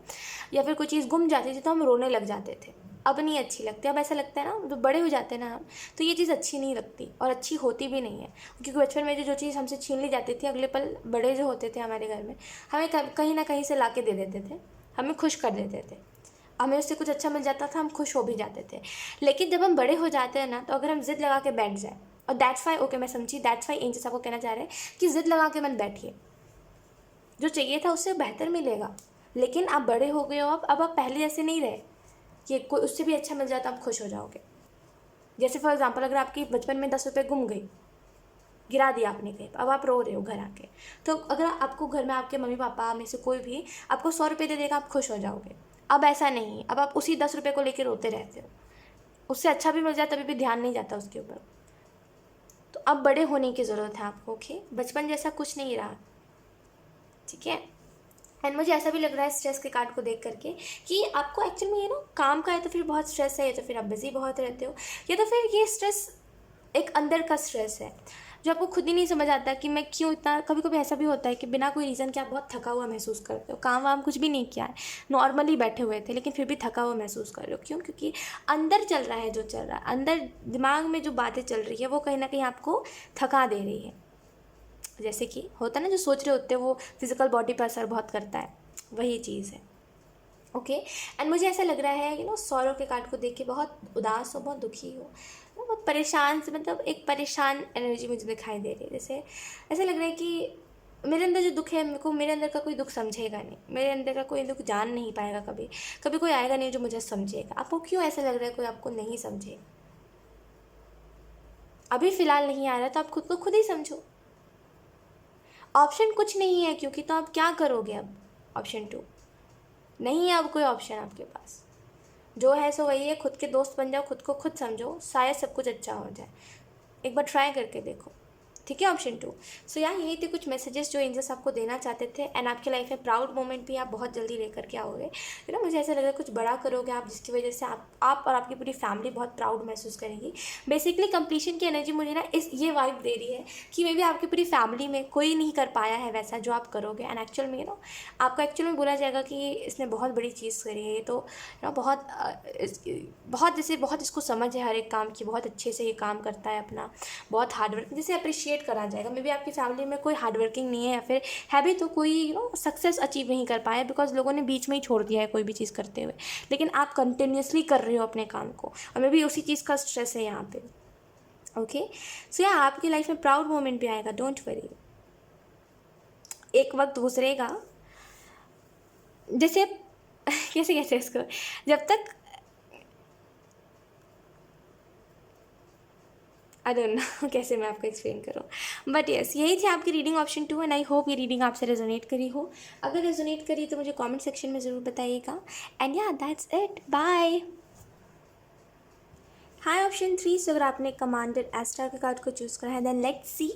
या फिर कोई चीज़ गुम जाती थी तो हम रोने लग जाते थे। अब नहीं अच्छी लगती, अब ऐसा लगता है ना जब बड़े हो जाते हैं ना हम, तो ये चीज़ अच्छी नहीं लगती और अच्छी होती भी नहीं है, क्योंकि बचपन में जो चीज़ हमसे छीन ली जाती थी, अगले पल बड़े जो होते थे हमारे घर में हमें कहीं ना कहीं से ला के दे देते थे, हमें खुश कर देते थे, हमें उससे कुछ अच्छा मिल जाता था, हम खुश हो भी जाते थे। लेकिन जब हम बड़े हो जाते हैं ना, तो अगर हम जिद लगा के बैठ जाए, और दैट्स वाई, ओके मैं समझी, दैट्स वाई एंजल्स आपको कहना चाह रहे हैं कि जिद लगा के मत बैठिए, जो चाहिए था उससे बेहतर मिलेगा, लेकिन आप बड़े हो गए हो, अब आप पहले जैसे नहीं रहे कि कोई उससे भी अच्छा मिल जाता आप खुश हो जाओगे। जैसे फॉर एग्जांपल अगर आपकी बचपन में 10 रुपये गुम गई, गिरा दिया आपने कहीं, अब आप रो रहे हो घर आके, तो अगर आपको घर में आपके मम्मी पापा में से कोई भी आपको 100 रुपये दे देगा, आप खुश हो जाओगे। अब ऐसा नहीं है, अब आप उसी 10 रुपये को लेकर रोते रहते हो, उससे अच्छा भी मिल जाए तभी भी ध्यान नहीं जाता उसके ऊपर। तो अब बड़े होने की ज़रूरत है आपको, ओके, बचपन जैसा कुछ नहीं रहा, ठीक है। एंड मुझे ऐसा भी लग रहा है स्ट्रेस के कार्ड को देख करके कि आपको एक्चुअल में काम का है तो फिर बहुत स्ट्रेस है, या तो फिर आप बिजी बहुत रहते हो, या तो फिर ये स्ट्रेस एक अंदर का स्ट्रेस है जो आपको खुद ही नहीं समझ आता कि मैं क्यों इतना। कभी कभी ऐसा भी होता है कि बिना कोई रीज़न के आप बहुत थका हुआ महसूस करते हो, काम वाम कुछ भी नहीं किया है, नॉर्मली बैठे हुए थे लेकिन फिर भी थका हुआ महसूस कर रहे हो। क्यों? क्योंकि अंदर चल रहा है जो चल रहा है, अंदर दिमाग में जो बातें चल रही है वो कहीं ना कहीं आपको थका दे रही है। जैसे कि होता है ना, जो सोच रहे होते हैं वो फिजिकल बॉडी पर असर बहुत करता है, वही चीज़ है। ओके एंड मुझे ऐसा लग रहा है सौरव के कार्ड को देख के बहुत उदास हो, बहुत दुखी हो, बहुत परेशान से, मतलब एक परेशान एनर्जी मुझे दिखाई दे रही है। जैसे ऐसा लग रहा है कि मेरे अंदर जो दुख है, मेरे अंदर का कोई दुख समझेगा नहीं, मेरे अंदर का कोई दुख जान नहीं पाएगा, कभी कभी कोई आएगा नहीं जो मुझे समझेगा। आपको क्यों ऐसा लग रहा है कोई आपको नहीं समझे? अभी फ़िलहाल नहीं आ रहा तो आप खुद को खुद ही समझो। ऑप्शन कुछ नहीं है क्योंकि, तो आप क्या करोगे अब? ऑप्शन 2 नहीं है अब कोई ऑप्शन आपके पास। जो है सो वही है, खुद के दोस्त बन जाओ, खुद को खुद समझो, शायद सब कुछ अच्छा हो जाए। एक बार ट्राई करके देखो, ठीक है? ऑप्शन 2। सो यार यही थे कुछ मैसेजेस जो एंजल्स आपको देना चाहते थे। एंड आपकी लाइफ में प्राउड मोमेंट भी आप बहुत जल्दी लेकर के आओगे। मुझे ऐसा लग रहा है कुछ बड़ा करोगे आप, जिसकी वजह से आप और आपकी पूरी फैमिली बहुत प्राउड महसूस करेंगी। बेसिकली कंप्लीशन की एनर्जी मुझे ये वाइब दे रही है कि मे बी आपकी पूरी फैमिली में कोई नहीं कर पाया है वैसा जो आप करोगे। एंड एक्चुअल में आपका एक्चुअल में बोला जाएगा कि इसने बहुत बड़ी चीज़ करी है। तो बहुत बहुत जैसे बहुत इसको समझ है हर एक काम की, बहुत अच्छे से ये काम करता है अपना, बहुत हार्डवर्क, जैसे अप्रिशिएट करा जाएगा। मे बी आपकी फैमिली में कोई हार्डवर्किंग नहीं है, या फिर है भी तो कोई सक्सेस अचीव नहीं कर पाया, बिकॉज लोगों ने बीच में ही छोड़ दिया है कोई भी चीज़ करते हुए। लेकिन आप कंटिन्यूसली कर रहे हो अपने काम को, और मे बी उसी चीज़ का स्ट्रेस है यहाँ पे। ओके सो यार आपकी लाइफ में प्राउड मोमेंट भी आएगा, डोंट वरी। एक वक्त गुजरेगा, जैसे कैसे कैसे इसको, जब तक आई डोंट नो कैसे मैं आपको एक्सप्लेन करूँ, बट यस यही थी आपकी reading option 2। And I hope ये रीडिंग आपसे रेजोनेट करी हो। अगर रेजोनेट करी तो मुझे कमेंट सेक्शन में ज़रूर बताइएगा। And yeah that's it, bye. Hi option 3। So अगर आपने कमांडर एस्ट्रा के कार्ड को चूज़ करा है, देन लेट्स सी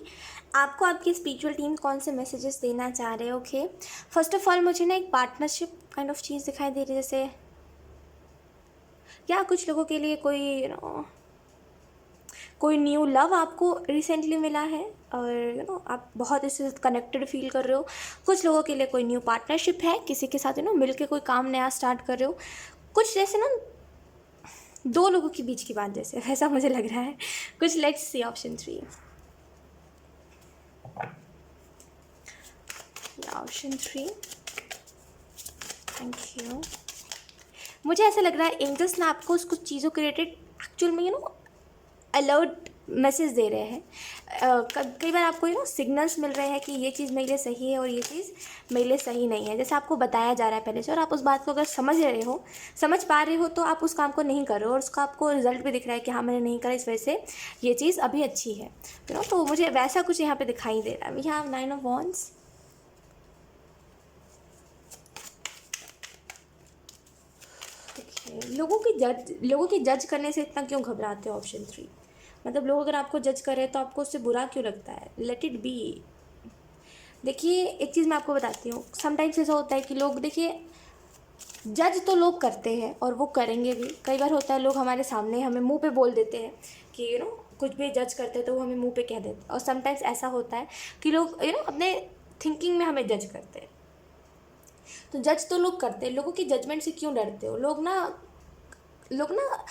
आपको आपकी स्पिरिचुअल टीम कौन से मैसेजेस देना चाह रहे हैं। ओके फर्स्ट ऑफ ऑल मुझे एक पार्टनरशिप काइंड ऑफ चीज़ दिखाई दे रही है, जैसे या कुछ लोगों के लिए कोई न्यू लव आपको रिसेंटली मिला है, और आप बहुत इससे कनेक्टेड फील कर रहे हो। कुछ लोगों के लिए कोई न्यू पार्टनरशिप है, किसी के साथ मिल के कोई काम नया स्टार्ट कर रहे हो। कुछ जैसे दो लोगों के बीच की बात जैसे, वैसा मुझे लग रहा है कुछ। Let's see option 3। Option 3, thank you. मुझे ऐसा लग रहा है एंजल्स ने आपको कुछ चीज़ों के रिलेटेड एक्चुअल में अलर्ट मैसेज दे रहे हैं। कई बार आपको सिग्नल्स मिल रहे हैं कि ये चीज़ मेरे लिए सही है और ये चीज़ मेरे लिए सही नहीं है। जैसे आपको बताया जा रहा है पहले से, और आप उस बात को अगर समझ पा रहे हो तो आप उस काम को नहीं कर रहे हो, और उसका आपको रिजल्ट भी दिख रहा है कि हाँ मैंने नहीं करा, इस वजह से ये चीज़ अभी अच्छी है। तो मुझे वैसा कुछ यहाँ पे दिखाई दे रहा है। We have 9 of wands. लोगों की जज करने से इतना क्यों घबराते हो? ऑप्शन 3 मतलब लोग अगर आपको जज करें तो आपको उससे बुरा क्यों लगता है? Let it be. देखिए एक चीज़ मैं आपको बताती हूँ, समटाइम्स ऐसा होता है कि लोग, देखिए जज तो लोग करते हैं और वो करेंगे भी। कई बार होता है लोग हमारे सामने हमें मुंह पे बोल देते हैं कि कुछ भी जज करते हैं तो वो हमें मुंह पे कह देते हैं। और समटाइम्स ऐसा होता है कि लोग अपने थिंकिंग में हमें जज करते हैं। तो जज तो लोग करते हैं, लोगों की जजमेंट से क्यों डरते हो? लोग ना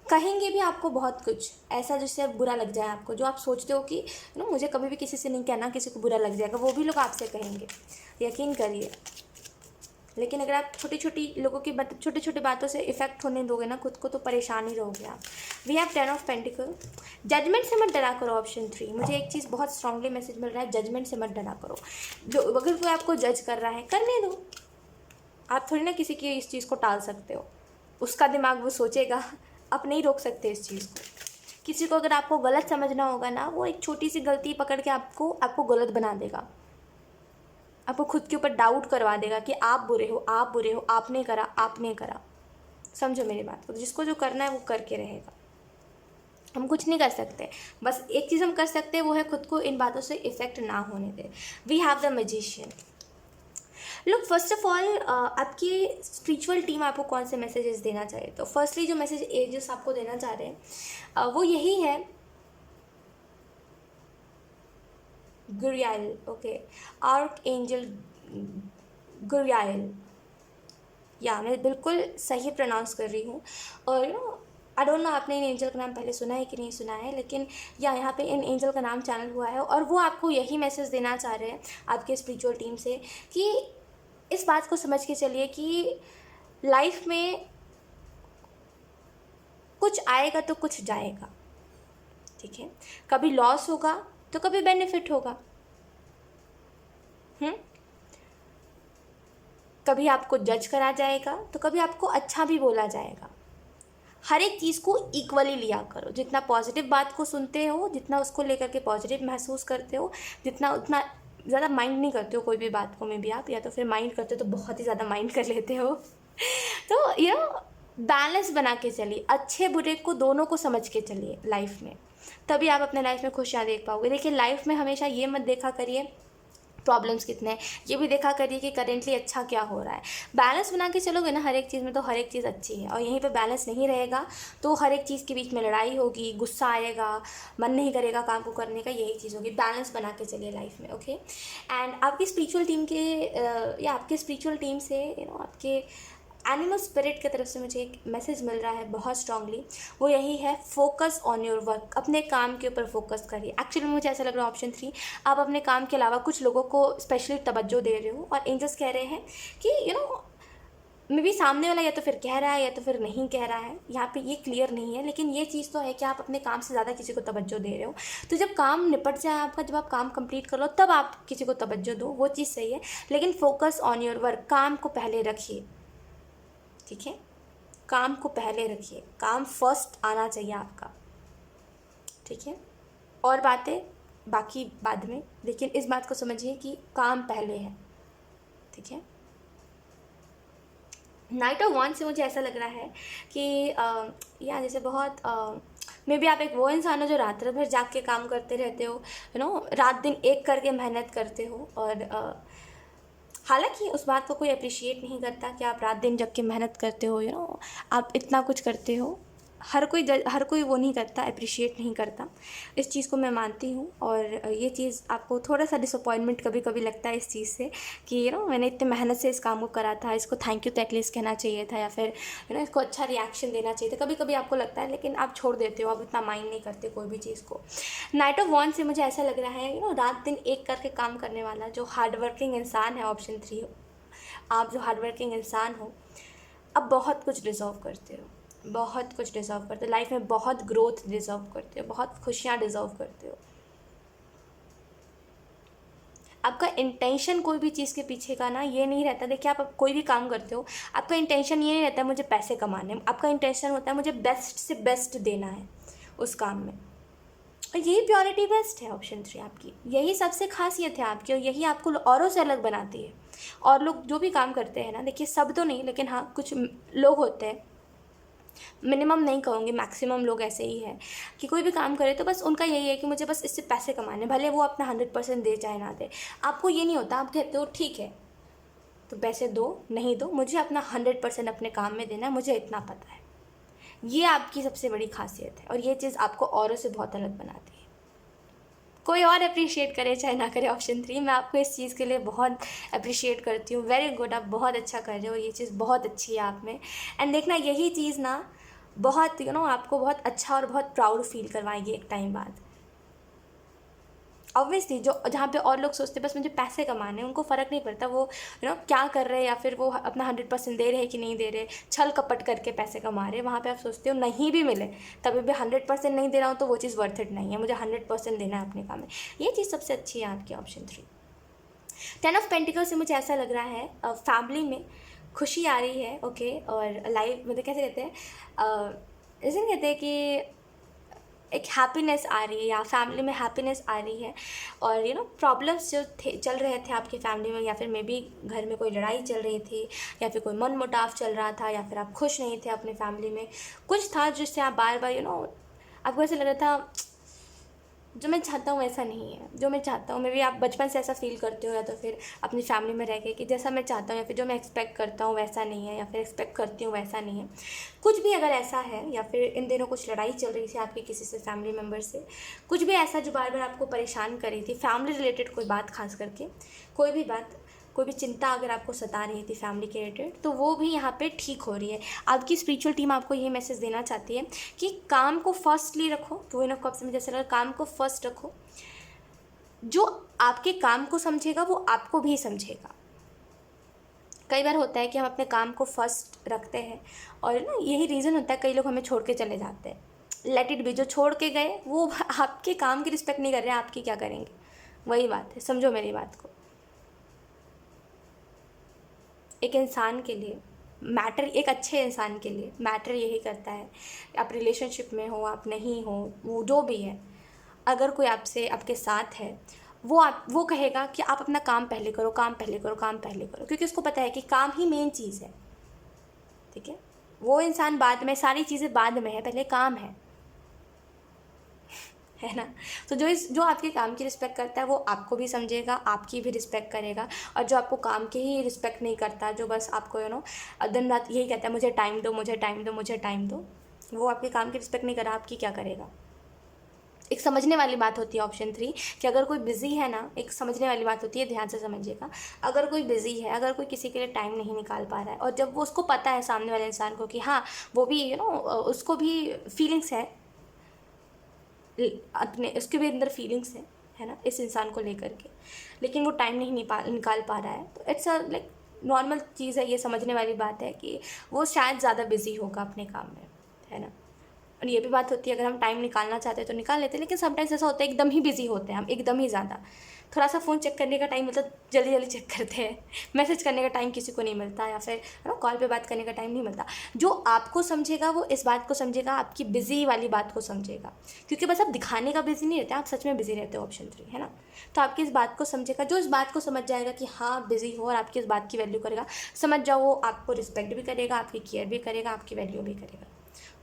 कहेंगे भी आपको बहुत कुछ ऐसा जिससे बुरा लग जाए आपको, जो आप सोचते हो कि मुझे कभी भी किसी से नहीं कहना, किसी को बुरा लग जाएगा, वो भी लोग आपसे कहेंगे, यकीन करिए। लेकिन अगर आप छोटी छोटी लोगों की छोटी छोटी बातों से इफेक्ट होने दोगे ना खुद को, तो परेशान ही रहोगे आप। We have 10 of pentacle. Judgement से मत डरा करो। ऑप्शन 3 मुझे एक चीज़ बहुत स्ट्रांगली मैसेज मिल रहा है, जजमेंट से मत डरा करो। जो अगर कोई आपको जज कर रहा है, करने दो। आप थोड़ी ना किसी की इस चीज़ को टाल सकते हो, उसका दिमाग वो सोचेगा, आप नहीं रोक सकते इस चीज़ को। किसी को अगर आपको गलत समझना होगा ना, वो एक छोटी सी गलती पकड़ के आपको गलत बना देगा, आपको खुद के ऊपर डाउट करवा देगा कि आप बुरे हो, आपने करा। समझो मेरी बात को। जिसको जो करना है वो करके रहेगा, हम कुछ नहीं कर सकते। बस एक चीज़ हम कर सकते हैं, वो है खुद को इन बातों से इफेक्ट ना होने दे। We have the magician. Look, first of all आपकी स्पिरिचुअल टीम आपको कौन से मैसेजेस देना चाहिए, तो फर्स्टली जो मैसेज एजेस आपको देना चाह रहे हैं वो यही है, गुरियाल, ओके, आर्क एंजल गुरियाल, या मैं बिल्कुल सही प्रोनाउंस कर रही हूँ। और आई डोंट नो आपने इन एंजल का नाम पहले सुना है कि नहीं सुना है, लेकिन या यहाँ पे इन एंजल का नाम चैनल हुआ है और वो आपको यही मैसेज देना चाह रहे हैं आपके स्पिरिचुअल टीम से कि इस बात को समझ के चलिए कि लाइफ में कुछ आएगा तो कुछ जाएगा, ठीक है। कभी लॉस होगा तो कभी बेनिफिट होगा, कभी आपको जज करा जाएगा तो कभी आपको अच्छा भी बोला जाएगा। हर एक चीज़ को इक्वली लिया करो, जितना पॉजिटिव बात को सुनते हो, जितना उसको लेकर के पॉजिटिव महसूस करते हो, जितना उतना ज़्यादा माइंड नहीं करते हो कोई भी बात को में भी आप, या तो फिर माइंड करते हो तो बहुत ही ज़्यादा माइंड कर लेते हो। तो बैलेंस बना के चलिए, अच्छे बुरे को दोनों को समझ के चलिए लाइफ में, तभी आप अपने लाइफ में खुशियाँ देख पाओगे। देखिए, लाइफ में हमेशा ये मत देखा करिए प्रॉब्लम्स कितने हैं, ये भी देखा करिए कि करेंटली अच्छा क्या हो रहा है। बैलेंस बना के चलोगे ना हर एक चीज़ में, तो हर एक चीज़ अच्छी है। और यहीं पे बैलेंस नहीं रहेगा तो हर एक चीज़ के बीच में लड़ाई होगी, गुस्सा आएगा, मन नहीं करेगा काम को करने का, यही चीज़ होगी। बैलेंस बना के चलिए लाइफ में, ओके। एंड आपकी स्पिरिचुअल टीम के या आपके स्पिरिचुअल टीम से आपके एनिमल स्पिरिट की तरफ से मुझे एक मैसेज मिल रहा है बहुत स्ट्रांगली, वो यही है, फोकस ऑन योर वर्क। अपने काम के ऊपर फोकस करिए। एक्चुअली मुझे ऐसा लग रहा है ऑप्शन 3, आप अपने काम के अलावा कुछ लोगों को स्पेशली तवज्जो दे रहे हो, और एंजल्स कह रहे हैं कि मे बी सामने वाला या तो फिर कह रहा है या तो फिर नहीं कह रहा है, यहाँ पे ये क्लियर नहीं है, लेकिन ये चीज़ तो है कि आप अपने काम से ज़्यादा किसी को तवज्जो दे रहे हो। तो जब काम निपट जाए आपका, जब आप काम कंप्लीट कर लो, तब आप किसी को तवज्जो दो, वो चीज़ सही है। लेकिन फोकस ऑन योर वर्क, काम को पहले रखिए, ठीक है। काम को पहले रखिए, काम फर्स्ट आना चाहिए आपका, ठीक है। और बातें बाकी बाद में, लेकिन इस बात को समझिए कि काम पहले है, ठीक है। नाइट ऑफ वन से मुझे ऐसा लग रहा है कि या जैसे बहुत मे बी आप एक वो इंसान हो जो रात भर जाग के काम करते रहते हो, रात दिन एक करके मेहनत करते हो, और हालांकि उस बात को कोई अप्रिशिएट नहीं करता कि आप रात दिन जग के मेहनत करते हो, आप इतना कुछ करते हो। हर कोई वो नहीं करता, अप्रिशिएट नहीं करता। इस चीज़ को मैं मानती हूँ, और ये चीज़ आपको थोड़ा सा डिसअपॉइंटमेंट कभी कभी लगता है इस चीज़ से कि मैंने इतने मेहनत से इस काम को करा था, इसको थैंक यू तो एटलीस्ट कहना चाहिए था, या फिर इसको अच्छा रिएक्शन देना चाहिए था, कभी कभी आपको लगता है, लेकिन आप छोड़ देते हो, आप इतना माइंड नहीं करते कोई भी चीज़ को। नाइट ऑफ वन से मुझे ऐसा लग रहा है रात दिन एक करके काम करने वाला जो हार्ड वर्किंग इंसान है, ऑप्शन 3, आप जो हार्ड वर्किंग इंसान हो, अब बहुत कुछ डिज़र्व करते हो, बहुत कुछ डिज़र्व करते हो लाइफ में, बहुत ग्रोथ डिज़र्व करते हो, बहुत खुशियाँ डिज़र्व करते हो। आपका इंटेंशन कोई भी चीज़ के पीछे का ना ये नहीं रहता। देखिए, आप कोई भी काम करते हो, आपका इंटेंशन ये नहीं रहता है मुझे पैसे कमाने, आपका इंटेंशन होता है मुझे बेस्ट से बेस्ट देना है उस काम में। यही प्योरिटी बेस्ट है ऑप्शन 3 आपकी, यही सबसे खासियत है आपकी, और यही आपको औरों से अलग बनाती है। और लोग जो भी काम करते हैं ना, देखिए सब तो नहीं, लेकिन हाँ कुछ लोग होते हैं, मिनिमम नहीं कहूँगी, मैक्सिमम लोग ऐसे ही हैं कि कोई भी काम करे तो बस उनका यही है कि मुझे बस इससे पैसे कमाने, भले वो अपना 100% दे चाहे ना दे। आपको ये नहीं होता, आप कहते हो ठीक है तो पैसे दो नहीं दो, मुझे अपना 100% अपने काम में देना है, मुझे इतना पता है। ये आपकी सबसे बड़ी खासियत है, और ये चीज़ आपको औरों से बहुत अलग बनाती है। कोई और अप्रिशिएट करे चाहे ना करे ऑप्शन 3, मैं आपको इस चीज़ के लिए बहुत अप्रिशिएट करती हूँ। वेरी गुड, आप बहुत अच्छा कर रहे हो, ये चीज़ बहुत अच्छी है आप में। एंड देखना, यही चीज़ ना बहुत आपको बहुत अच्छा और बहुत प्राउड फील करवाएगी एक टाइम बाद। ऑब्वियसली जहाँ पे और लोग सोचते बस मुझे पैसे कमाने, उनको फ़र्क नहीं पड़ता वो क्या कर रहे हैं, या फिर वो अपना 100% दे रहे हैं कि नहीं दे रहे, छल कपट करके पैसे कमा रहे हैं। वहाँ पे आप सोचते हो नहीं भी मिले तभी भी 100% नहीं दे रहा हूँ तो वो चीज़ वर्थ इट नहीं है, मुझे 100% देना है अपने काम में। ये चीज़ सबसे अच्छी है आपकी ऑप्शन 3। 10 ऑफ पेंटिकल से मुझे ऐसा लग रहा है फैमिली में खुशी आ रही है, ओके। और लाइफ मतलब कैसे कहते हैं, ऐसे कहते हैं कि एक हैप्पीनेस आ रही है, या फैमिली में हैप्पीनेस आ रही है। और प्रॉब्लम्स जो चल रहे थे आपकी फैमिली में, या फिर मे बी घर में कोई लड़ाई चल रही थी, या फिर कोई मन मुटाव चल रहा था, या फिर आप खुश नहीं थे अपने फैमिली में, कुछ था जिससे आप बार बार आपको ऐसा लग रहा था जो मैं चाहता हूँ वैसा नहीं है। जो मैं चाहता हूँ, मे बी आप बचपन से ऐसा फ़ील करते हो, या तो फिर अपनी फैमिली में रह के कि जैसा मैं चाहता हूँ या फिर जो मैं एक्सपेक्ट करता हूँ वैसा नहीं है, या फिर एक्सपेक्ट करती हूँ वैसा नहीं है। कुछ भी अगर ऐसा है, या फिर इन दिनों कुछ लड़ाई चल रही थी आपकी किसी से, फैमिली मेम्बर से, कुछ भी ऐसा जो बार बार आपको परेशान कर रही थी, फैमिली रिलेटेड कोई बात, खास करके कोई भी बात, कोई भी चिंता अगर आपको सता रही थी फैमिली के रिलेटेड, तो वो भी यहाँ पे ठीक हो रही है। आपकी स्पिरिचुअल टीम आपको ये मैसेज देना चाहती है कि काम को फर्स्टली रखो। क्वीन ऑफ कप्स में जैसे लगा, काम को फर्स्ट रखो। जो आपके काम को समझेगा वो आपको भी समझेगा। कई बार होता है कि हम अपने काम को फर्स्ट रखते हैं, और ना यही रीज़न होता है कई लोग हमें छोड़ के चले जाते हैं। लेट इट बी, जो छोड़ के गए वो आपके काम की रिस्पेक्ट नहीं कर रहे हैं, आपकी क्या करेंगे? वही बात है, समझो मेरी बात को। एक इंसान के लिए मैटर, एक अच्छे इंसान के लिए मैटर यही करता है, आप रिलेशनशिप में हो, आप नहीं हो, वो जो भी है, अगर कोई आपसे, आपके साथ है, वो कहेगा कि आप अपना काम पहले करो, काम पहले करो, काम पहले करो, क्योंकि उसको पता है कि काम ही मेन चीज़ है। ठीक है, वो इंसान बाद में, सारी चीज़ें बाद में है, पहले काम है ना। तो जो आपके काम की रिस्पेक्ट करता है वो आपको भी समझेगा, आपकी भी रिस्पेक्ट करेगा। और जो आपको काम की ही रिस्पेक्ट नहीं करता, जो बस आपको दिन रात यही कहता है मुझे टाइम दो, मुझे टाइम दो, मुझे टाइम दो, वो आपके काम की रिस्पेक्ट नहीं करा, आपकी क्या करेगा? एक समझने वाली बात होती है ऑप्शन 3, कि अगर कोई बिज़ी है ना, एक समझने वाली बात होती है, ध्यान से समझिएगा। अगर कोई बिज़ी है, अगर कोई किसी के लिए टाइम नहीं निकाल पा रहा है, और जब वो, उसको पता है सामने वाले इंसान को कि हाँ वो भी उसको भी फीलिंग्स है, अपने उसके भी अंदर फीलिंग्स है ना, इस इंसान को लेकर के, लेकिन वो टाइम नहीं निकाल पा रहा है, तो इट्स अ लाइक नॉर्मल चीज़ है, ये समझने वाली बात है कि वो शायद ज़्यादा बिजी होगा अपने काम में, है ना। और ये भी बात होती है, अगर हम टाइम निकालना चाहते हैं तो निकाल लेते हैं, लेकिन समटाइम्स ऐसा होता है एकदम ही बिजी होते हैं हम, एकदम ही ज़्यादा। थोड़ा सा फ़ोन चेक करने का टाइम मतलब जल्दी जल्दी चेक करते हैं, मैसेज करने का टाइम किसी को नहीं मिलता, या फिर कॉल पे बात करने का टाइम नहीं मिलता। जो आपको समझेगा वो इस बात को समझेगा, आपकी बिज़ी वाली बात को समझेगा, क्योंकि बस आप दिखाने का बिज़ी नहीं रहते, आप सच में बिज़ी रहते हो, ऑप्शन 3 है ना। तो आपकी इस बात को समझेगा, जो इस बात को समझ जाएगा कि हाँ बिज़ी हो, और आपकी इस बात की वैल्यू करेगा, समझ जाओ वो आपको रिस्पेक्ट भी करेगा, आपकी केयर भी करेगा, आपकी वैल्यू भी करेगा।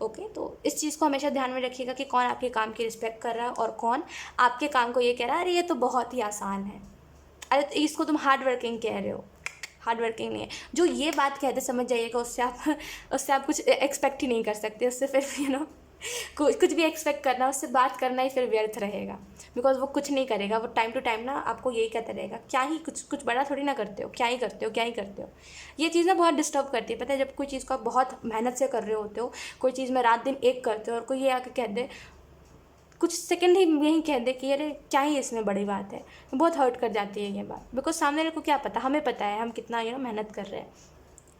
ओके, तो इस चीज़ को हमेशा ध्यान में रखिएगा कि कौन आपके काम की रिस्पेक्ट कर रहा है, और कौन आपके काम को ये कह रहा है अरे ये तो बहुत ही आसान है, अरे तो इसको तुम हार्ड वर्किंग कह रहे हो। हार्ड वर्किंग नहीं है, जो ये बात कहते समझ जाइएगा, उससे आप कुछ एक्सपेक्ट ही नहीं कर सकते, उससे फिर कुछ भी एक्सपेक्ट करना, उससे बात करना ही फिर व्यर्थ रहेगा, बिकॉज वो कुछ नहीं करेगा। वो टाइम टू टाइम ना आपको यही कहता रहेगा, क्या ही कुछ बड़ा थोड़ी ना करते हो, क्या ही करते हो, क्या ही करते हो। ये चीज़ ना बहुत डिस्टर्ब करती है, पता है, जब कोई चीज़ को आप बहुत मेहनत से कर रहे होते हो, कोई चीज़ में रात दिन एक करते हो, और कोई ये आके कह दे, कुछ सेकंड ही यही कह दे कि अरे क्या ही इसमें बड़ी बात है, बहुत हर्ट कर जाती है ये बात, बिकॉज सामने वाले को क्या पता, हमें पता है हम कितना मेहनत कर रहे हैं।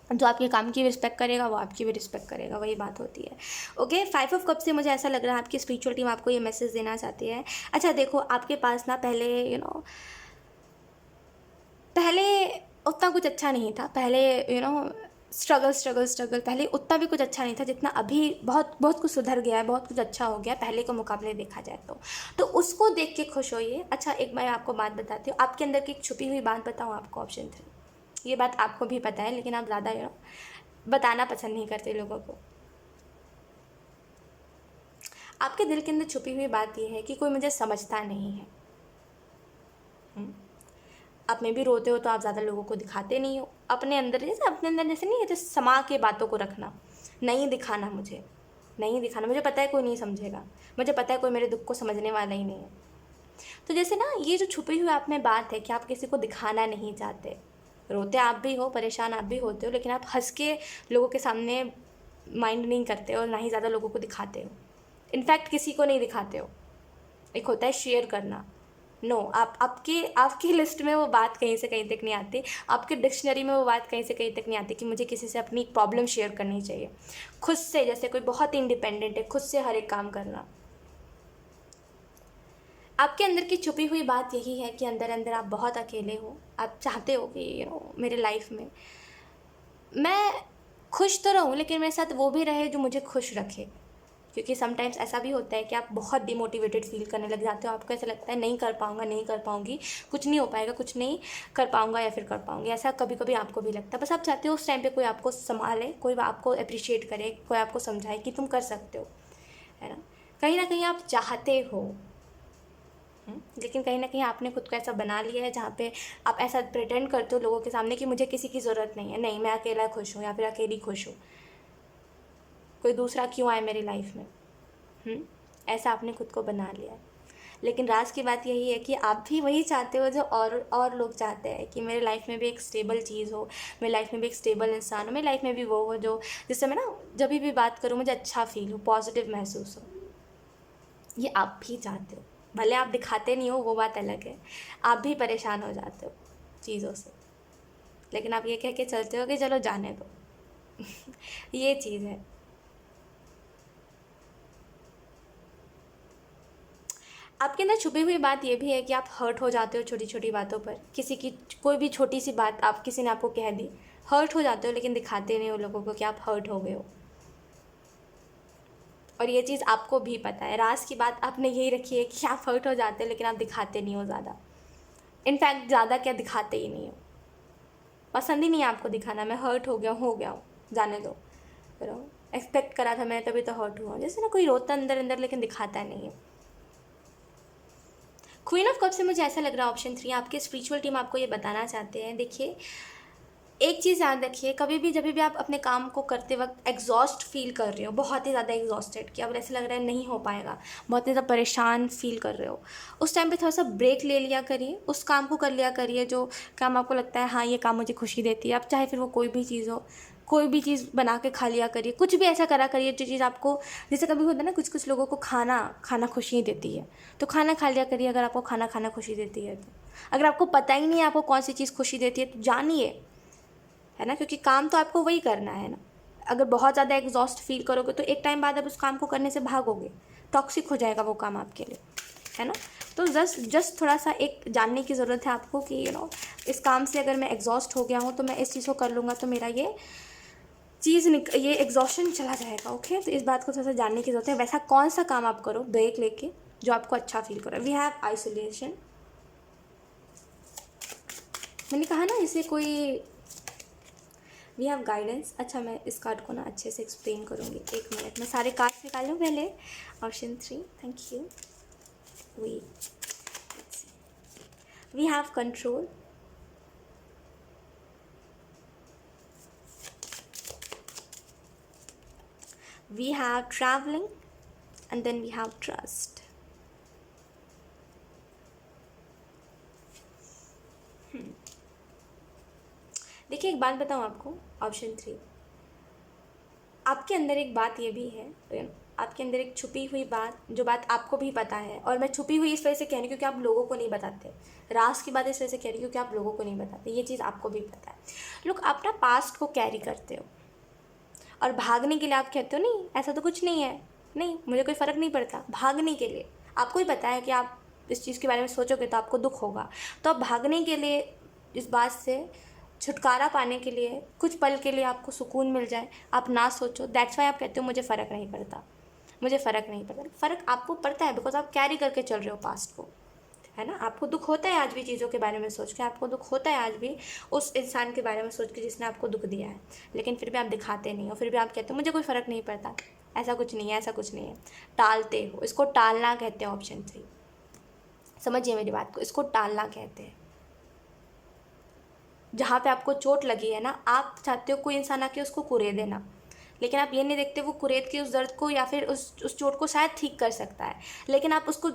जो आपके काम की रिस्पेक्ट करेगा वो आपकी भी रिस्पेक्ट करेगा, वही बात होती है। ओके, 5 ऑफ कप से मुझे ऐसा लग रहा है आपकी स्पिरिचुअल टीम आपको ये मैसेज देना चाहती है। अच्छा देखो, आपके पास ना पहले पहले उतना कुछ अच्छा नहीं था, पहले स्ट्रगल पहले उतना भी कुछ अच्छा नहीं था जितना अभी, बहुत बहुत कुछ सुधर गया है, बहुत कुछ अच्छा हो गया पहले के मुकाबले देखा जाए तो उसको देख के खुश होइए। अच्छा, एक मैं आपको बात बताती हूँ, आपके अंदर की एक छुपी हुई बात बताऊँ आपको, ऑप्शन 3। ये बात आपको भी पता है, लेकिन आप ज़्यादा बताना पसंद नहीं करते लोगों को। आपके दिल के अंदर छुपी हुई बात ये है कि कोई मुझे समझता नहीं है। आप में भी रोते हो तो आप ज़्यादा लोगों को दिखाते नहीं हो, अपने अंदर जैसे नहीं है, समा के बातों को रखना, नहीं दिखाना, मुझे पता है कोई नहीं समझेगा, मुझे पता है कोई मेरे दुख को समझने वाला ही नहीं है। तो जैसे ना, ये जो छुपी हुई आप में बात है कि आप किसी को दिखाना नहीं चाहते, रोते आप भी हो, परेशान आप भी होते हो, लेकिन आप हंस के लोगों के सामने माइंड नहीं करते हो, ना ही ज़्यादा लोगों को दिखाते हो, इनफैक्ट किसी को नहीं दिखाते हो। एक होता है शेयर करना, नो आपकी लिस्ट में वो बात कहीं से कहीं तक नहीं आती, आपके डिक्शनरी में वो बात कहीं से कहीं तक नहीं आती कि मुझे किसी से अपनी प्रॉब्लम शेयर करनी चाहिए। खुद से, जैसे कोई बहुत इंडिपेंडेंट है, खुद से हर एक काम करना। आपके अंदर की छुपी हुई बात यही है कि अंदर अंदर आप बहुत अकेले हो, आप चाहते हो कि मेरे लाइफ में मैं खुश तो रहूं, लेकिन मेरे साथ वो भी रहे जो मुझे खुश रखे। क्योंकि समटाइम्स ऐसा भी होता है कि आप बहुत डिमोटिवेटेड फील करने लग जाते हो, आपको ऐसा लगता है नहीं कर पाऊँगा, नहीं कर पाऊँगी, कुछ नहीं हो पाएगा, कुछ नहीं कर पाऊँगा या फिर कर पाऊँगी, ऐसा कभी कभी आपको भी लगता है। बस आप चाहते हो उस टाइम पे कोई आपको संभाले, कोई आपको अप्रिशिएट करे, कोई आपको समझाए कि तुम कर सकते हो, है ना। कहीं ना कहीं आप चाहते हो लेकिन कहीं ना कहीं आपने खुद को ऐसा बना लिया है जहाँ पे आप ऐसा प्रिटेंड करते हो लोगों के सामने कि मुझे किसी की ज़रूरत नहीं है, नहीं मैं अकेला खुश हूँ या फिर अकेली खुश हूँ, कोई दूसरा क्यों आए मेरी लाइफ में। ऐसा आपने खुद को बना लिया है। लेकिन राज की बात यही है कि आप भी वही चाहते हो जो और लोग चाहते हैं, कि मेरे लाइफ में भी एक स्टेबल चीज़ हो, मेरी लाइफ में भी एक स्टेबल इंसान हो, मेरी लाइफ में भी वो हो जो जिससे मैं ना जब भी बात करूँ मुझे अच्छा फील हो, पॉजिटिव महसूस हो। ये आप भी चाहते हो, भले आप दिखाते नहीं हो, वो बात अलग है। आप भी परेशान हो जाते हो चीज़ों से, लेकिन आप ये कह के चलते हो कि चलो जाने दो। ये चीज़ है। आपके अंदर छुपी हुई बात ये भी है कि आप हर्ट हो जाते हो छोटी छोटी बातों पर। किसी की कोई भी छोटी सी बात आप किसी ने आपको कह दी, हर्ट हो जाते हो, लेकिन दिखाते नहीं हो लोगों को कि आप हर्ट हो गए हो। और ये चीज़ आपको भी पता है। राज की बात आपने यही रखी है कि आप हर्ट हो जाते हो लेकिन आप दिखाते नहीं हो ज़्यादा। इनफैक्ट ज़्यादा क्या, दिखाते ही नहीं हो, पसंद ही नहीं है आपको दिखाना। मैं हर्ट हो गया हूँ, जाने दो, करो, एक्सपेक्ट करा था मैंने तभी तो हर्ट हुआ। जैसे ना कोई रोता अंदर अंदर लेकिन दिखाता नहीं है। क्वीन ऑफ कप से मुझे ऐसा लग रहा है ऑप्शन 3 आपके स्पिरिचुअल टीम आपको ये बताना चाहते हैं। देखिए, एक चीज़ याद रखिए, कभी भी जब भी आप अपने काम को करते वक्त एग्जॉस्ट फील कर रहे हो, बहुत ही ज़्यादा एग्जॉस्टेड, कि अब ऐसा लग रहा है नहीं हो पाएगा, बहुत ही ज़्यादा परेशान फील कर रहे हो, उस टाइम पे थोड़ा सा ब्रेक ले लिया करिए, उस काम को कर लिया करिए जो काम आपको लगता है हाँ ये काम मुझे खुशी देती है। अब चाहे फिर वो कोई भी चीज़ हो, कोई भी चीज़ बना के खा लिया करिए, कुछ भी ऐसा करा करिए जो चीज़ आपको, जैसे कभी होता है ना कुछ लोगों को खाना खाना खुशी देती है, तो खाना खा लिया करिए अगर आपको खाना खाना खुशी देती है तो। अगर आपको पता ही नहीं है आपको कौन सी चीज़ खुशी देती है तो जानिए, है ना, क्योंकि काम तो आपको वही करना है ना। अगर बहुत ज़्यादा एग्जॉस्ट फील करोगे तो एक टाइम बाद आप उस काम को करने से भागोगे, टॉक्सिक हो जाएगा वो काम आपके लिए, है ना। तो जस्ट थोड़ा सा एक जानने की ज़रूरत है आपको कि इस काम से अगर मैं एग्जॉस्ट हो गया हूँ तो मैं इस चीज़ को कर लूँगा तो मेरा ये एग्जॉशन चला जाएगा। ओके, तो इस बात को थोड़ा सा जानने की ज़रूरत है। वैसा कौन सा काम आप करो ब्रेक लेके जो आपको अच्छा फील करो। वी हैव आइसोलेशन, मैंने कहा ना इसे कोई, वी हैव गाइडेंस। अच्छा, मैं इस कार्ड को ना अच्छे से एक्सप्लेन करूँगी, एक मिनट मैं सारे कार्ड्स निकाल लूँ पहले। Option 3, thank you. We have control, we have traveling, and then we have trust. देखिए, एक बात बताऊँ आपको, ऑप्शन 3 आपके अंदर एक बात ये भी है, आपके अंदर एक छुपी हुई बात, जो बात आपको भी पता है, और मैं छुपी हुई इस वजह से कह रही हूँ क्योंकि आप लोगों को नहीं बताते। राज की बात इस वजह से कह रही हूँ क्योंकि आप लोगों को नहीं बताते, ये चीज़ आपको भी पता है। लोग अपना पास्ट को कैरी करते हो और भागने के लिए आप कहते हो नहीं ऐसा तो कुछ नहीं है, नहीं मुझे कोई फ़र्क नहीं पड़ता। भागने के लिए आपको ही पता है कि आप इस चीज़ के बारे में सोचोगे तो आपको दुख होगा, तो आप भागने के लिए, इस बात से छुटकारा पाने के लिए, कुछ पल के लिए आपको सुकून मिल जाए, आप ना सोचो, दैट्स वाई आप कहते हो मुझे फ़र्क नहीं पड़ता, मुझे फ़र्क नहीं पड़ता। फ़र्क आपको पड़ता है बिकॉज आप कैरी करके चल रहे हो पास्ट को, है ना। आपको दुख होता है आज भी चीज़ों के बारे में सोच के, आपको दुख होता है आज भी उस इंसान के बारे में सोच के जिसने आपको दुख दिया है, लेकिन फिर भी आप दिखाते नहीं हो, फिर भी आप कहते हो मुझे कोई फ़र्क नहीं पड़ता, ऐसा कुछ नहीं है, ऐसा कुछ नहीं है, टालते हो। इसको टालना कहते हैं ऑप्शन 3, समझिए मेरी बात को, इसको टालना कहते हैं। जहाँ पे आपको चोट लगी है ना, आप चाहते हो कोई इंसान आके उसको कुरेद देना, लेकिन आप ये नहीं देखते वो कुरेद के उस दर्द को या फिर उस चोट को शायद ठीक कर सकता है, लेकिन आप उसको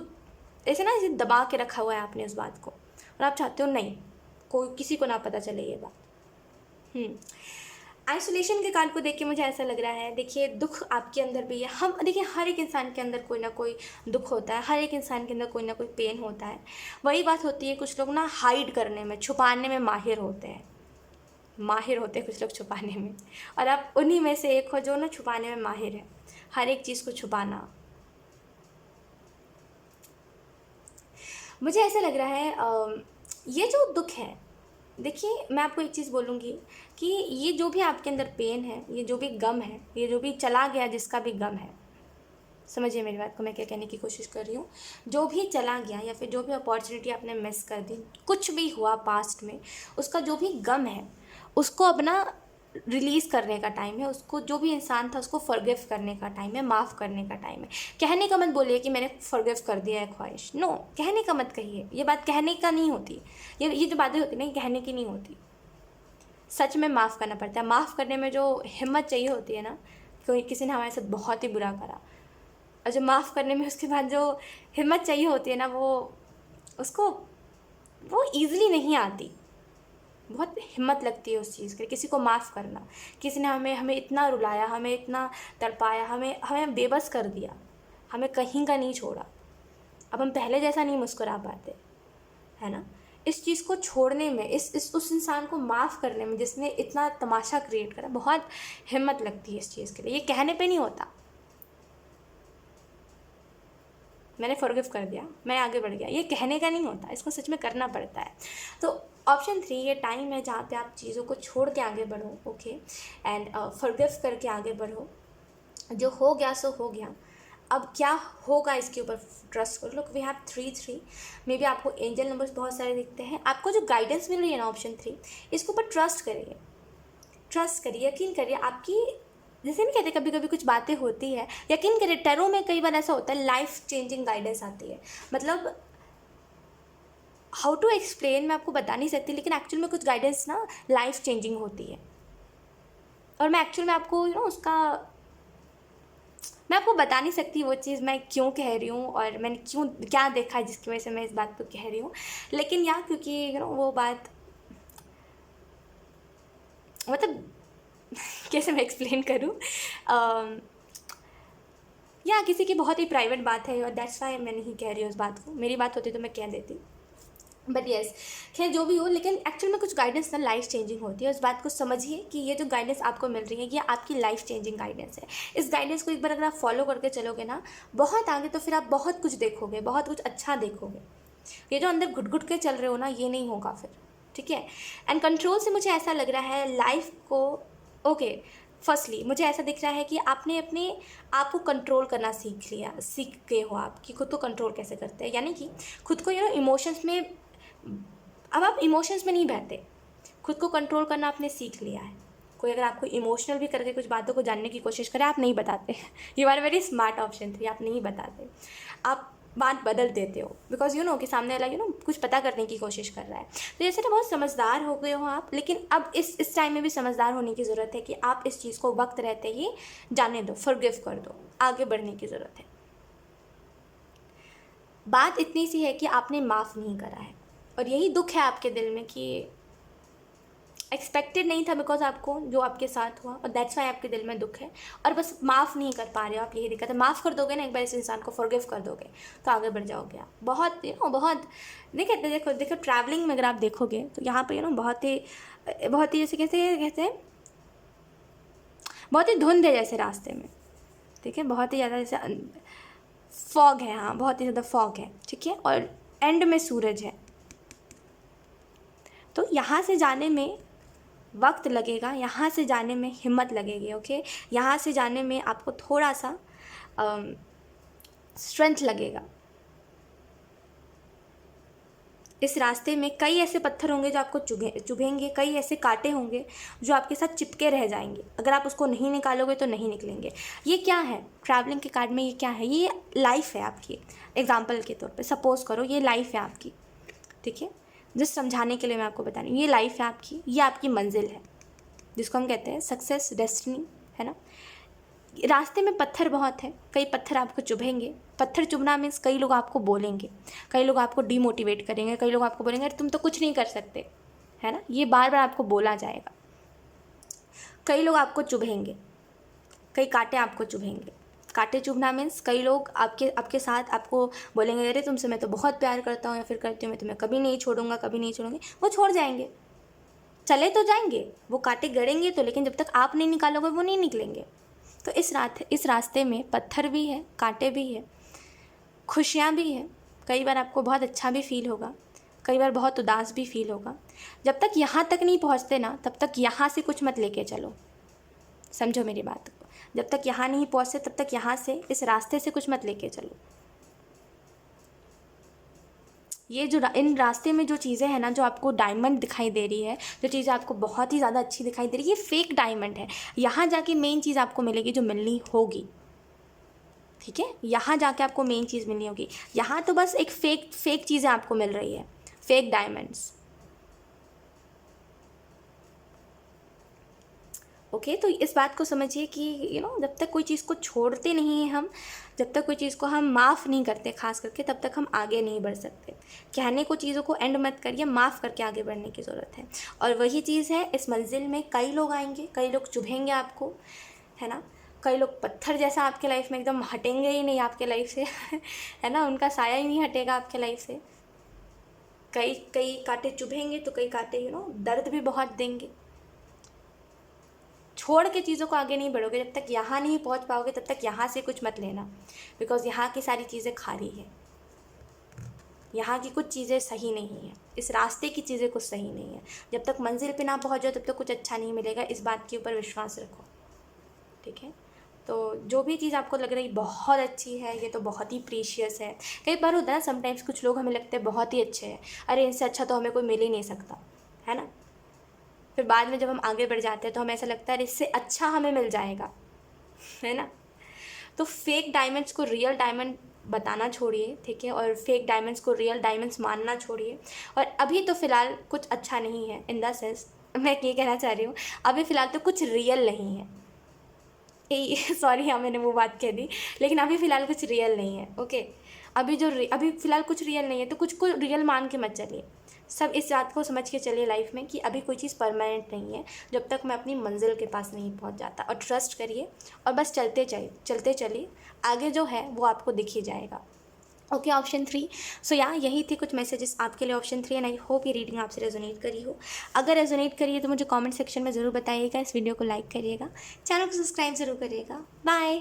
ऐसे ना ऐसे दबा के रखा हुआ है आपने उस बात को, और आप चाहते हो नहीं कोई किसी को ना पता चले ये बात। आइसोलेशन के कार्ड को देख के मुझे ऐसा लग रहा है, देखिए दुख आपके अंदर भी है। हम देखिए हर एक इंसान के अंदर कोई ना कोई दुख होता है, हर एक इंसान के अंदर कोई ना कोई पेन होता है। वही बात होती है, कुछ लोग ना हाइड करने में, छुपाने में माहिर होते हैं, कुछ लोग छुपाने में, और आप उन्हीं में से एक हो जो ना छुपाने में माहिर है, हर एक चीज़ को छुपाना। मुझे ऐसा लग रहा है ये जो दुख है, देखिए मैं आपको एक चीज़ बोलूँगी कि ये जो भी आपके अंदर पेन है, ये जो भी गम है, ये जो भी चला गया जिसका भी गम है, समझिए मेरी बात को मैं क्या कहने की कोशिश कर रही हूँ। जो भी चला गया या फिर जो भी अपॉर्चुनिटी आपने मिस कर दी, कुछ भी हुआ पास्ट में, उसका जो भी गम है उसको अपना रिलीज़ करने का टाइम है, उसको जो भी इंसान था उसको फॉरगिव करने का टाइम है, माफ़ करने का टाइम है। कहने का मत बोलिए कि मैंने फॉरगिव कर दिया है ख्वाहिश, नो, कहने का मत कहिए, ये बात कहने का नहीं होती, ये जो बातें होती ना ये कहने की नहीं होती, सच में माफ़ करना पड़ता है। माफ़ करने में जो हिम्मत चाहिए होती है ना, कोई किसी ने हमारे साथ बहुत ही बुरा करा, और जो माफ़ करने में उसके बाद जो हिम्मत चाहिए होती है ना, वो ईज़िली नहीं आती, बहुत हिम्मत लगती है उस चीज़ के लिए, किसी को माफ़ करना। किसी ने हमें इतना रुलाया, हमें इतना तड़पाया, हमें बेबस कर दिया, हमें कहीं का नहीं छोड़ा, अब हम पहले जैसा नहीं मुस्कुरा पाते, है ना। इस चीज़ को छोड़ने में, उस इंसान को माफ़ करने में जिसने इतना तमाशा क्रिएट करा, बहुत हिम्मत लगती है इस चीज़ के लिए। ये कहने पे नहीं होता, मैंने फॉरगिव कर दिया, मैं आगे बढ़ गया, ये कहने का नहीं होता, इसको सच में करना पड़ता है। तो ऑप्शन 3, ये टाइम है जहाँ पे आप चीज़ों को छोड़ के आगे बढ़ो, ओके, एंड फॉरगिव करके आगे बढ़ो। जो हो गया सो हो गया, अब क्या होगा इसके ऊपर ट्रस्ट करो। Look, we have 3 maybe आपको एंजल नंबर्स बहुत सारे दिखते हैं, आपको जो गाइडेंस मिल रही है ना ऑप्शन 3, इसके ऊपर ट्रस्ट करिए, यकीन करिए। आपकी जैसे नहीं कहते कभी कभी कुछ बातें होती है, यकीन करिए टैरो में कई बार ऐसा होता है, लाइफ चेंजिंग गाइडेंस आती है। मतलब हाउ टू एक्सप्लेन मैं आपको बता नहीं सकती, लेकिन एक्चुअल में कुछ गाइडेंस ना लाइफ चेंजिंग होती है, और मैं एक्चुअल में आपको मैं आपको बता नहीं सकती वो चीज़ मैं क्यों कह रही हूँ, और मैंने क्या देखा है जिसकी वजह से मैं इस बात को कह रही हूँ। लेकिन क्योंकि वो बात मतलब कैसे मैं एक्सप्लेन करूँ, किसी की बहुत ही प्राइवेट बात है, और दैट्स वाई मैं नहीं कह रही हूँ उस बात को, मेरी बात होती तो मैं कह देती, बट येस, खैर जो भी हो, लेकिन एक्चुअल में कुछ गाइडेंस ना लाइफ चेंजिंग होती है। उस बात को समझिए कि ये जो गाइडेंस आपको मिल रही है ये आपकी लाइफ चेंजिंग गाइडेंस है। इस गाइडेंस को एक बार अगर आप फॉलो करके चलोगे ना बहुत आगे, तो फिर आप बहुत कुछ देखोगे, बहुत कुछ अच्छा देखोगे। ये जो अंदर घुट घुट के चल रहे हो ना, ये नहीं होगा फिर, ठीक है। एंड कंट्रोल से मुझे ऐसा लग रहा है लाइफ को, ओके, फर्स्टली मुझे ऐसा दिख रहा है कि आपने अपने आप को कंट्रोल करना सीख गए हो आप, कि खुद को कंट्रोल कैसे करते हैं, यानी कि खुद को इमोशंस में, अब आप इमोशंस में नहीं बहते, खुद को कंट्रोल करना आपने सीख लिया है। कोई अगर आपको इमोशनल भी करके कुछ बातों को जानने की कोशिश करे, आप नहीं बताते। You are very smart option 3, आप नहीं बताते, आप बात बदल देते हो, बिकॉज कि सामने वाला कुछ पता करने की कोशिश कर रहा है। तो जैसे ना बहुत समझदार हो गए हो आप, लेकिन अब इस टाइम में भी समझदार होने की ज़रूरत है कि आप इस चीज़ को वक्त रहते ही जाने दो, फॉरगिव कर दो, आगे बढ़ने की ज़रूरत है। बात इतनी सी है कि आपने माफ़ नहीं करा है, और यही दुख है आपके दिल में कि एक्सपेक्टेड नहीं था, बिकॉज आपको जो आपके साथ हुआ, और दैट्स वाई आपके दिल में दुख है, और बस माफ़ नहीं कर पा रहे हो आप, यही दिक्कत है। माफ़ कर दोगे ना एक बार इस इंसान को, फॉरगिव कर दोगे, तो आगे बढ़ जाओगे आप। बहुत बहुत देखो ट्रैवलिंग में अगर आप देखोगे तो यहाँ पे बहुत ही जैसे कैसे कहते हैं, बहुत ही धुंध है जैसे रास्ते में, ठीक है, बहुत ही ज़्यादा जैसे फॉग है, हाँ बहुत ही ज़्यादा फॉग है, ठीक है, और एंड में सूरज है। तो यहाँ से जाने में वक्त लगेगा, यहाँ से जाने में हिम्मत लगेगी, ओके, यहाँ से जाने में आपको थोड़ा सा स्ट्रेंथ लगेगा। इस रास्ते में कई ऐसे पत्थर होंगे जो आपको चुभेंगे, कई ऐसे कांटे होंगे जो आपके साथ चिपके रह जाएंगे, अगर आप उसको नहीं निकालोगे तो नहीं निकलेंगे। ये क्या है ट्रैवलिंग के कार्ड में, ये क्या है, ये लाइफ है आपकी। एग्जाम्पल के तौर पे सपोज करो ये लाइफ है आपकी, ठीक है, जिस समझाने के लिए मैं आपको बता रही हूँ, ये लाइफ है आपकी, ये आपकी मंजिल है जिसको हम कहते हैं सक्सेस, डेस्टिनी, है ना। रास्ते में पत्थर बहुत है, कई पत्थर आपको चुभेंगे। पत्थर चुभना मीन्स कई लोग आपको बोलेंगे, कई लोग आपको डिमोटिवेट करेंगे, कई लोग आपको बोलेंगे अरे तुम तो कुछ नहीं कर सकते, है ना, ये बार बार आपको बोला जाएगा। कई लोग आपको चुभेंगे, कई कांटे आपको चुभेंगे। कांटे चुभना मीन्स कई लोग आपके साथ आपको बोलेंगे अरे तुमसे मैं तो बहुत प्यार करता हूँ या फिर करती हूँ, मैं तुम्हें कभी नहीं छोड़ूंगा, कभी नहीं छोड़ूंगी। वो छोड़ जाएंगे, चले तो जाएंगे, वो कांटे गड़ेंगे तो, लेकिन जब तक आप नहीं निकालोगे वो नहीं निकलेंगे। तो इस रास्ते में पत्थर भी है, कांटे भी है, खुशियाँ भी हैं। कई बार आपको बहुत अच्छा भी फील होगा, कई बार बहुत उदास भी फील होगा। जब तक यहाँ तक नहीं पहुँचते ना, तब तक यहाँ से कुछ मत लेके चलो, समझो मेरी बात को। जब तक यहाँ नहीं पहुँचते तब तक यहाँ से, इस रास्ते से कुछ मत लेके चलो। ये जो इन रास्ते में जो चीज़ें हैं ना, जो आपको डायमंड दिखाई दे रही है, जो चीज़ें आपको बहुत ही ज़्यादा अच्छी दिखाई दे रही है, ये फेक डायमंड है। यहाँ जाके मेन चीज़ आपको मिलेगी जो मिलनी होगी, ठीक है। यहाँ जाके आपको मेन चीज़ मिलनी होगी। यहाँ तो बस एक फेक चीज़ें आपको मिल रही है, फेक डायमंड्स। ओके तो इस बात को समझिए कि जब तक कोई चीज़ को छोड़ते नहीं हैं हम, जब तक कोई चीज़ को हम माफ़ नहीं करते खास करके, तब तक हम आगे नहीं बढ़ सकते। कहने को चीज़ों को एंड मत करिए, माफ़ करके आगे बढ़ने की ज़रूरत है। और वही चीज़ है, इस मंजिल में कई लोग आएंगे, कई लोग चुभेंगे आपको, है ना। कई लोग पत्थर जैसा आपके लाइफ में एकदम हटेंगे ही नहीं आपके लाइफ से है ना, उनका साया ही नहीं हटेगा आपके लाइफ से। कई कई कांटे चुभेंगे तो कई कांटे दर्द भी बहुत देंगे। छोड़ के चीज़ों को आगे नहीं बढ़ोगे, जब तक यहाँ नहीं पहुँच पाओगे तब तक यहाँ से कुछ मत लेना, बिकॉज़ यहाँ की सारी चीज़ें खारी है। यहाँ की कुछ चीज़ें सही नहीं है, इस रास्ते की चीज़ें कुछ सही नहीं है। जब तक मंजिल पे ना पहुँच जाओ तब तक कुछ अच्छा नहीं मिलेगा, इस बात के ऊपर विश्वास रखो, ठीक है। तो जो भी चीज़ आपको लग रही बहुत अच्छी है, ये तो बहुत ही प्रीशियस है। कई बार होता है ना, समटाइम्स कुछ लोग हमें लगते हैं बहुत ही अच्छे हैं, अरे इनसे अच्छा तो हमें कोई मिल ही नहीं सकता, है ना। फिर बाद में जब हम आगे बढ़ जाते हैं तो हमें ऐसा लगता है इससे अच्छा हमें मिल जाएगा, है ना। तो फेक डायमंड्स को रियल डायमंड बताना छोड़िए, ठीक है, और फेक डायमंड्स को रियल डायमंड्स मानना छोड़िए। और अभी तो फ़िलहाल कुछ अच्छा नहीं है, इन द सेंस मैं ये कहना चाह रही हूँ, अभी फ़िलहाल तो कुछ रियल नहीं है। सॉरी हाँ मैंने वो बात कह दी, लेकिन अभी फ़िलहाल कुछ रियल नहीं है, ओके। अभी फ़िलहाल कुछ रियल नहीं है, तो कुछ को रियल मान के मत चलिए। सब इस बात को समझ के चलिए लाइफ में कि अभी कोई चीज़ परमानेंट नहीं है, जब तक मैं अपनी मंजिल के पास नहीं पहुंच जाता। और ट्रस्ट करिए और बस चलते चलिए, आगे जो है वो आपको दिख ही जाएगा। Okay, option 3। सो यही थे कुछ मैसेजेस आपके लिए ऑप्शन 3, एंड आई होप ये रीडिंग आपसे रेजोनेट करी हो। अगर रेजोनेट करिए तो मुझे कमेंट सेक्शन में ज़रूर बताइएगा, इस वीडियो को लाइक करिएगा, चैनल को सब्सक्राइब ज़रूर करिएगा। बाय।